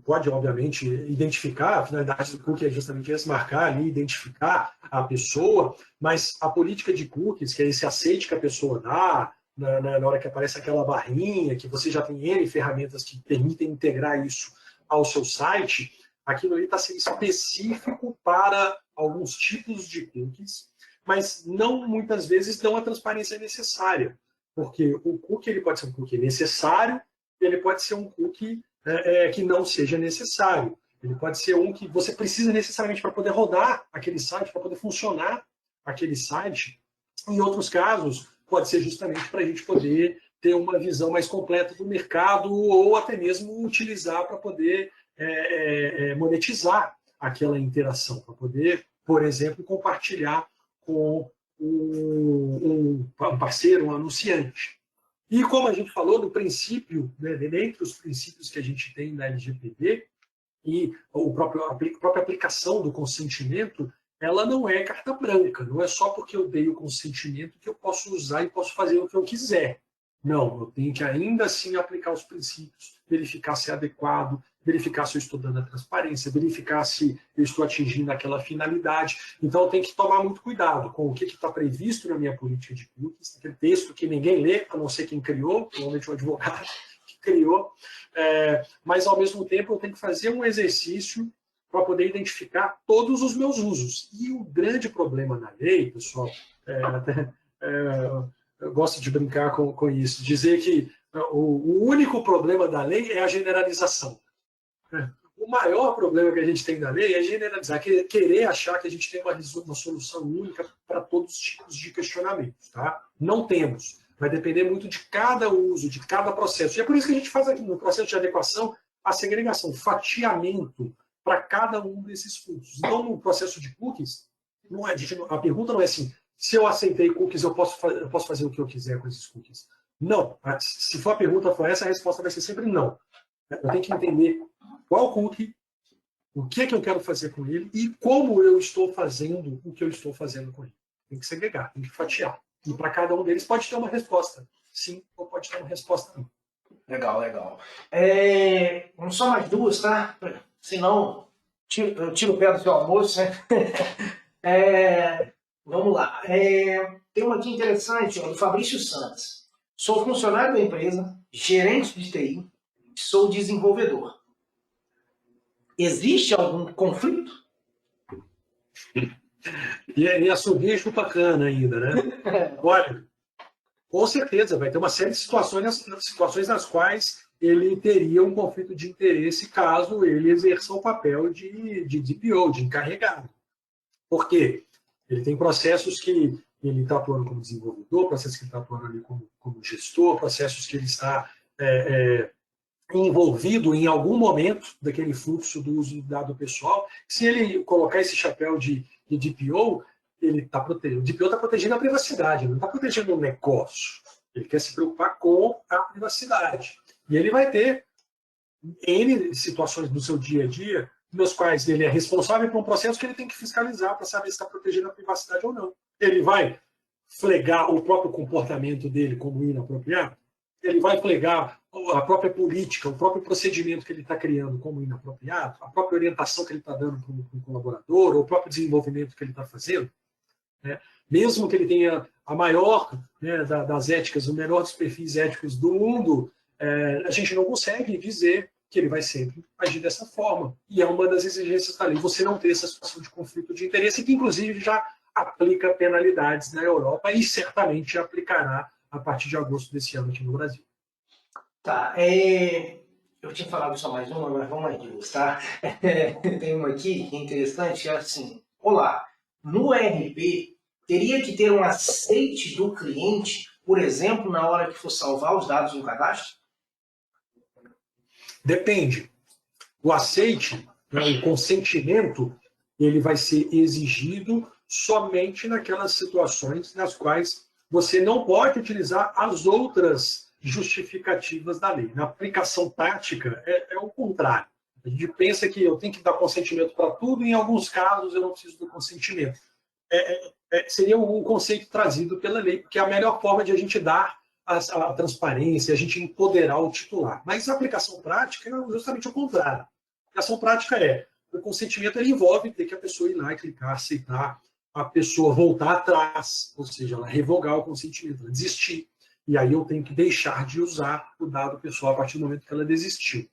[SPEAKER 3] pode, obviamente, identificar, a finalidade do cookie é justamente esse, marcar ali, identificar a pessoa, mas a política de cookies, que é esse aceite que a pessoa dá, na hora que aparece aquela barrinha, que você já tem N ferramentas que permitem integrar isso ao seu site, aquilo ali está sendo específico para alguns tipos de cookies, mas não muitas vezes dão a transparência necessária. Porque o cookie ele pode ser um cookie necessário, ele pode ser um cookie que não seja necessário. Ele pode ser um que você precisa necessariamente para poder rodar aquele site, para poder funcionar aquele site. Em outros casos, pode ser justamente para a gente poder ter uma visão mais completa do mercado ou até mesmo utilizar para poder monetizar aquela interação, para poder, por exemplo, compartilhar com um parceiro, um anunciante. E como a gente falou no princípio, né, dentre os princípios que a gente tem na LGPD, e a própria aplicação do consentimento, ela não é carta branca, não é só porque eu dei o consentimento que eu posso usar e posso fazer o que eu quiser. Não, eu tenho que ainda assim aplicar os princípios, verificar se é adequado, verificar se eu estou dando a transparência, verificar se eu estou atingindo aquela finalidade. Então, eu tenho que tomar muito cuidado com o que está previsto na minha política de cookies, aquele texto que ninguém lê, a não ser quem criou, provavelmente o advogado que criou, mas, ao mesmo tempo, eu tenho que fazer um exercício para poder identificar todos os meus usos. E o grande problema na lei, pessoal, eu gosto de brincar com isso, dizer que o único problema da lei é a generalização. O maior problema que a gente tem na lei é generalizar, querer achar que a gente tem uma solução única para todos os tipos de questionamentos. Tá? Não temos. Vai depender muito de cada uso, de cada processo. E é por isso que a gente faz aqui no processo de adequação a segregação, fatiamento para cada um desses fluxos. Então, no processo de cookies, a pergunta não é assim, se eu aceitei cookies, eu posso fazer o que eu quiser com esses cookies. Não. Se for a pergunta for essa, a resposta vai ser sempre não. Eu tenho que entender qual cookie, o que é que eu quero fazer com ele e como eu estou fazendo o que eu estou fazendo com ele. Tem que segregar, tem que fatiar. E para cada um deles pode ter uma resposta sim ou pode ter uma resposta não.
[SPEAKER 2] Legal, legal. Vamos só mais duas, tá? Senão eu tiro o pé do seu almoço, né? Vamos lá. Tem uma aqui interessante, do Fabrício Santos. Sou funcionário da empresa, gerente de TI, sou desenvolvedor. Existe algum conflito?
[SPEAKER 3] E assobio bacana ainda, né? Olha, com certeza, vai ter uma série de situações nas quais ele teria um conflito de interesse caso ele exerça o papel de DPO, de encarregado. Por quê? Ele tem processos que ele está atuando como desenvolvedor, processos que ele está atuando ali como gestor, processos que ele está envolvido em algum momento daquele fluxo do uso do dado pessoal. Se ele colocar esse chapéu de DPO, ele está protegendo. O DPO está protegendo a privacidade, não está protegendo o negócio. Ele quer se preocupar com a privacidade. E ele vai ter N situações no seu dia a dia, nos quais ele é responsável por um processo que ele tem que fiscalizar para saber se está protegendo a privacidade ou não. Ele vai flegar o próprio comportamento dele como inapropriado? Ele vai flegar a própria política, o próprio procedimento que ele está criando como inapropriado? A própria orientação que ele está dando para um colaborador, ou o próprio desenvolvimento que ele está fazendo? Né? Mesmo que ele tenha a maior, né, das éticas, o melhor dos perfis éticos do mundo, a gente não consegue dizer que ele vai sempre agir dessa forma. E é uma das exigências da lei, você não ter essa situação de conflito de interesse, que inclusive já aplica penalidades na Europa e certamente aplicará a partir de agosto desse ano aqui no Brasil.
[SPEAKER 2] Tá, eu tinha falado só mais uma, mas vamos às duas, tá? Tem uma aqui que é interessante, é assim, olá, no ERP, teria que ter um aceite do cliente, por exemplo, na hora que for salvar os dados no cadastro?
[SPEAKER 3] Depende. O aceite, né, o consentimento, ele vai ser exigido somente naquelas situações nas quais você não pode utilizar as outras justificativas da lei. Na aplicação prática, é o contrário. A gente pensa que eu tenho que dar consentimento para tudo, e em alguns casos eu não preciso do consentimento. Seria um conceito trazido pela lei, porque é a melhor forma de a gente dar a transparência, a gente empoderar o titular. Mas a aplicação prática é justamente o contrário. A aplicação prática o consentimento ele envolve ter que a pessoa ir lá e clicar, aceitar, a pessoa voltar atrás, ou seja, ela revogar o consentimento, ela desistir. E aí eu tenho que deixar de usar o dado pessoal a partir do momento que ela desistiu.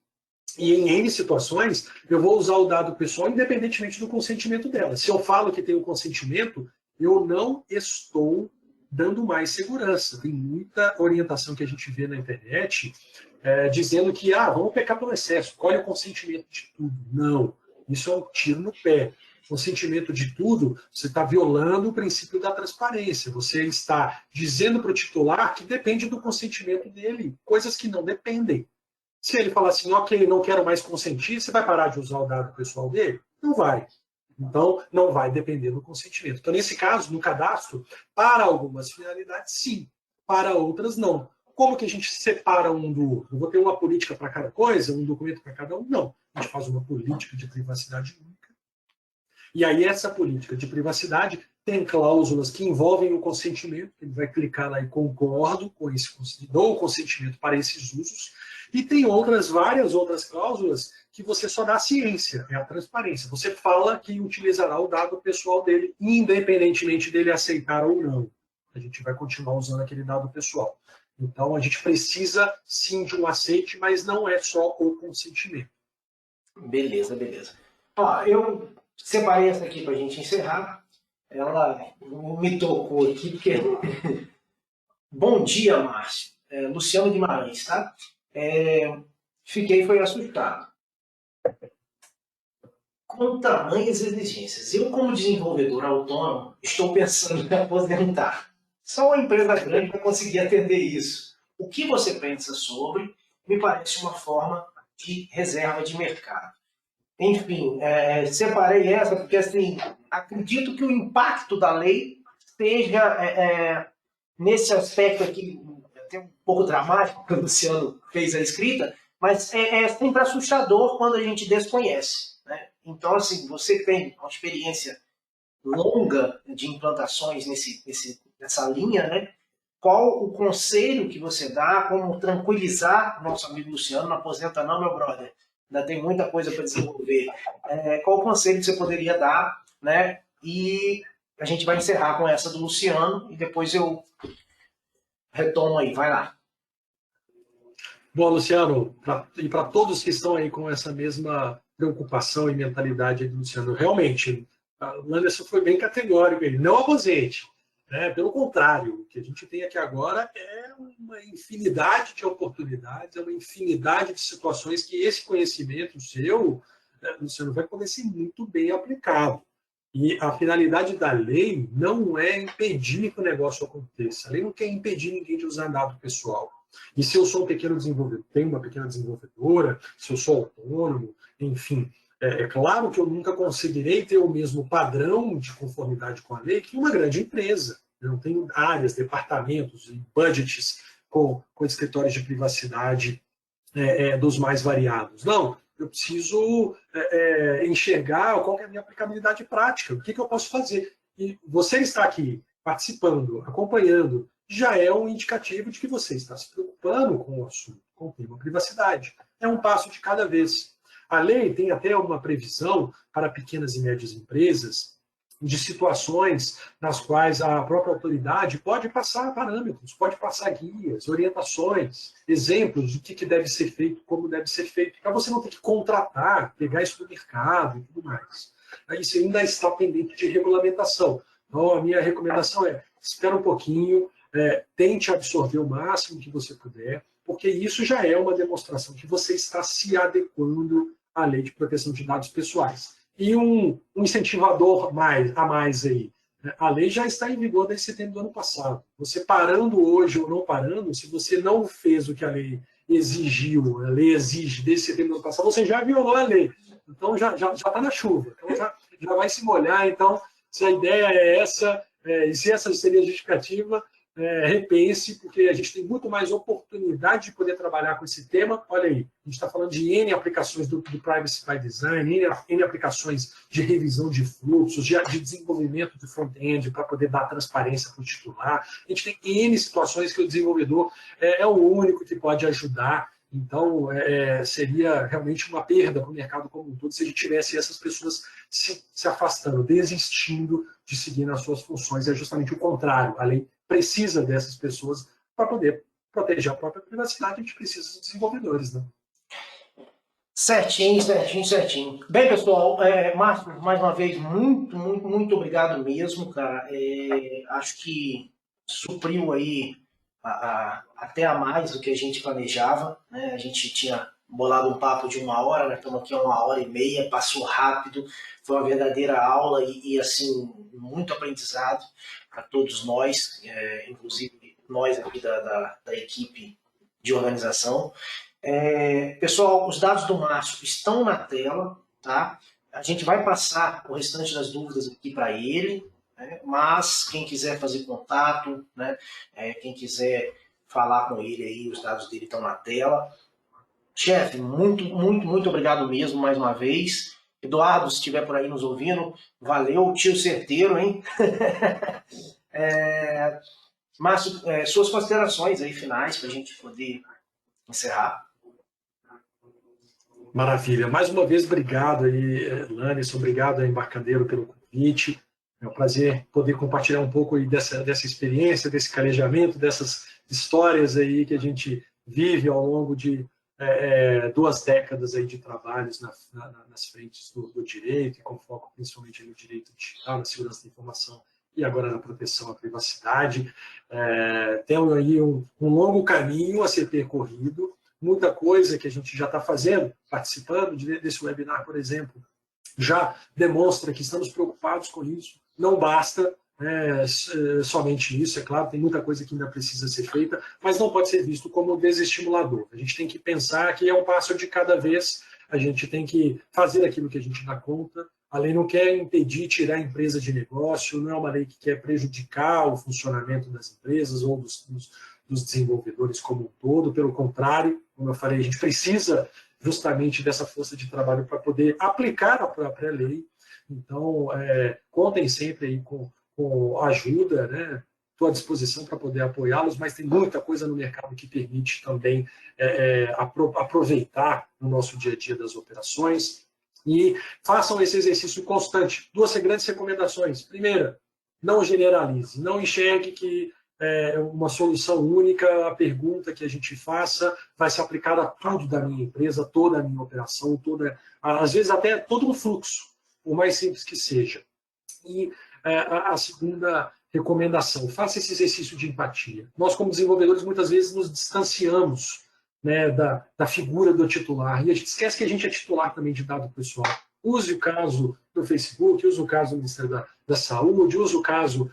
[SPEAKER 3] E em N situações, eu vou usar o dado pessoal independentemente do consentimento dela. Se eu falo que tem o consentimento, eu não estou dando mais segurança. Tem muita orientação que a gente vê na internet dizendo que vamos pecar pelo excesso, colhe o consentimento de tudo. Não, isso é um tiro no pé. Consentimento de tudo, você está violando o princípio da transparência. Você está dizendo para o titular que depende do consentimento dele, coisas que não dependem. Se ele falar assim, ok, não quero mais consentir, você vai parar de usar o dado pessoal dele? Não vai. Então, não vai depender do consentimento. Então, nesse caso, no cadastro, para algumas finalidades, sim. Para outras, não. Como que a gente separa um do outro? Eu vou ter uma política para cada coisa, um documento para cada um? Não. A gente faz uma política de privacidade única. E aí essa política de privacidade tem cláusulas que envolvem o consentimento, ele vai clicar lá e concordo com esse consentimento, dou o consentimento para esses usos, e tem várias outras cláusulas que você só dá ciência, é a transparência. Você fala que utilizará o dado pessoal dele, independentemente dele aceitar ou não. A gente vai continuar usando aquele dado pessoal. Então a gente precisa sim de um aceite, mas não é só o consentimento.
[SPEAKER 2] Beleza, beleza. Ó, eu separei essa aqui para a gente encerrar. Ela me tocou aqui, porque... Bom dia, Márcio. Luciano Guimarães, tá? Foi assustado. Com tamanhas exigências. Eu, como desenvolvedor autônomo, estou pensando em aposentar. Só uma empresa grande vai conseguir atender isso. O que você pensa sobre? Me parece uma forma de reserva de mercado. Enfim, separei essa porque, assim, acredito que o impacto da lei esteja nesse aspecto aqui, até um pouco dramático, que o Luciano fez a escrita, mas é sempre assustador quando a gente desconhece, né? Então, assim, você tem uma experiência longa de implantações nessa linha, né? Qual o conselho que você dá, como tranquilizar nosso amigo Luciano? Não aposenta não, meu brother. Ainda tem muita coisa para desenvolver. Qual o conselho que você poderia dar, né? E a gente vai encerrar com essa do Luciano e depois eu retomo aí. Vai lá.
[SPEAKER 3] Bom, Luciano, e para todos que estão aí com essa mesma preocupação e mentalidade aí do Luciano, realmente, o Anderson foi bem categórico, ele não aposente. Né? Pelo contrário, o que a gente tem aqui agora é uma infinidade de oportunidades, é uma infinidade de situações que esse conhecimento seu, Luciano, vai poder ser muito bem aplicado. E a finalidade da lei não é impedir que o negócio aconteça. A lei não quer impedir ninguém de usar dado pessoal. E se eu sou um pequeno desenvolvedor, tenho uma pequena desenvolvedora, se eu sou autônomo, enfim, é claro que eu nunca conseguirei ter o mesmo padrão de conformidade com a lei que uma grande empresa. Eu não tenho áreas, departamentos e budgets com escritórios de privacidade dos mais variados. Não, eu preciso enxergar qual é a minha aplicabilidade prática, o que eu posso fazer. E você está aqui participando, acompanhando, já é um indicativo de que você está se preocupando com o assunto, com o tema privacidade. É um passo de cada vez. A lei tem até uma previsão para pequenas e médias empresas de situações nas quais a própria autoridade pode passar parâmetros, pode passar guias, orientações, exemplos do que deve ser feito, como deve ser feito, para você não ter que contratar, pegar isso do mercado e tudo mais. Isso ainda está pendente de regulamentação. Então, a minha recomendação é, espera um pouquinho, tente absorver o máximo que você puder, porque isso já é uma demonstração que você está se adequando à lei de proteção de dados pessoais. E um incentivador a mais aí. A lei já está em vigor desde setembro do ano passado. Você parando hoje ou não parando, se você não fez o que a lei exigiu, a lei exige desde setembro do ano passado, você já violou a lei. Então já está na chuva. Então já vai se molhar. Então, se a ideia é essa, e se essa seria a justificativa, repense, porque a gente tem muito mais oportunidade de poder trabalhar com esse tema. Olha aí, a gente está falando de N aplicações do Privacy by Design, N aplicações de revisão de fluxos, de desenvolvimento de front-end para poder dar transparência para o titular. A gente tem N situações que o desenvolvedor é o único que pode ajudar. Então, seria realmente uma perda para o mercado como um todo se a gente tivesse essas pessoas se afastando, desistindo de seguir nas suas funções. É justamente o contrário. A lei precisa dessas pessoas para poder proteger a própria privacidade. A gente precisa dos desenvolvedores, né?
[SPEAKER 2] Certinho. Bem, pessoal, Márcio, mais uma vez, muito obrigado mesmo, cara. Acho que supriu aí até a mais do que a gente planejava, né? A gente tinha bolado um papo de 1 hora, né? Estamos aqui a 1h30, passou rápido, foi uma verdadeira aula e assim, muito aprendizado para todos nós, inclusive nós aqui da equipe de organização. Pessoal, os dados do Márcio estão na tela, tá? A gente vai passar o restante das dúvidas aqui para ele, né? Mas quem quiser fazer contato, né? Quem quiser falar com ele aí, os dados dele estão na tela. Chefe, muito obrigado mesmo mais uma vez. Eduardo, se estiver por aí nos ouvindo, valeu, tio certeiro, hein? Márcio, suas considerações aí finais para a gente poder encerrar.
[SPEAKER 3] Maravilha. Mais uma vez, obrigado aí, Lannis, obrigado aí, Embarcadeiro, pelo convite. É um prazer poder compartilhar um pouco aí dessa experiência, desse calejamento, dessas histórias aí que a gente vive ao longo de 2 décadas aí de trabalhos nas frentes do direito, com foco principalmente no direito digital, na segurança da informação e agora na proteção à privacidade. Temos aí um longo caminho a ser percorrido, muita coisa que a gente já está fazendo, participando desse webinar, por exemplo, já demonstra que estamos preocupados com isso. Não basta somente isso, é claro, tem muita coisa que ainda precisa ser feita, mas não pode ser visto como desestimulador. A gente tem que pensar que é um passo de cada vez, a gente tem que fazer aquilo que a gente dá conta. A lei não quer impedir, tirar a empresa de negócio, não é uma lei que quer prejudicar o funcionamento das empresas ou dos desenvolvedores como um todo, pelo contrário, como eu falei, a gente precisa justamente dessa força de trabalho para poder aplicar a própria lei. Então, contem sempre aí com ajuda, né? Estou à disposição para poder apoiá-los, mas tem muita coisa no mercado que permite também aproveitar no nosso dia a dia das operações. E façam esse exercício constante. 2 grandes recomendações. Primeira, não generalize, não enxergue que uma solução única, a pergunta que a gente faça vai se aplicar a tudo da minha empresa, toda a minha operação, às vezes até todo um fluxo, por mais simples que seja. E a segunda recomendação, faça esse exercício de empatia. Nós, como desenvolvedores, muitas vezes nos distanciamos, né, da figura do titular, e a gente esquece que a gente é titular também de dado pessoal. Use o caso do Facebook, use o caso do Ministério da Saúde, use o caso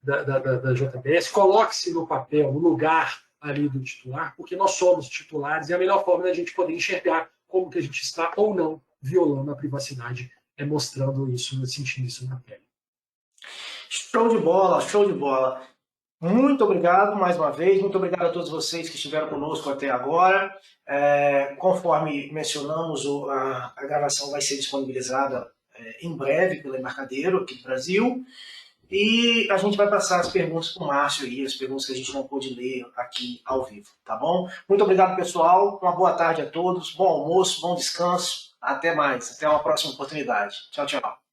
[SPEAKER 3] da JBS, coloque-se no papel, no lugar ali do titular, porque nós somos titulares, e a melhor forma da gente poder enxergar como que a gente está ou não violando a privacidade é mostrando isso, sentindo isso na pele.
[SPEAKER 2] Show de bola, show de bola. Muito obrigado mais uma vez, muito obrigado a todos vocês que estiveram conosco até agora. Conforme mencionamos, a gravação vai ser disponibilizada em breve pelo Embarcadero aqui do Brasil. E a gente vai passar as perguntas para o Márcio aí, as perguntas que a gente não pôde ler aqui ao vivo, tá bom? Muito obrigado, pessoal. Uma boa tarde a todos, bom almoço, bom descanso. Até mais, até uma próxima oportunidade. Tchau, tchau.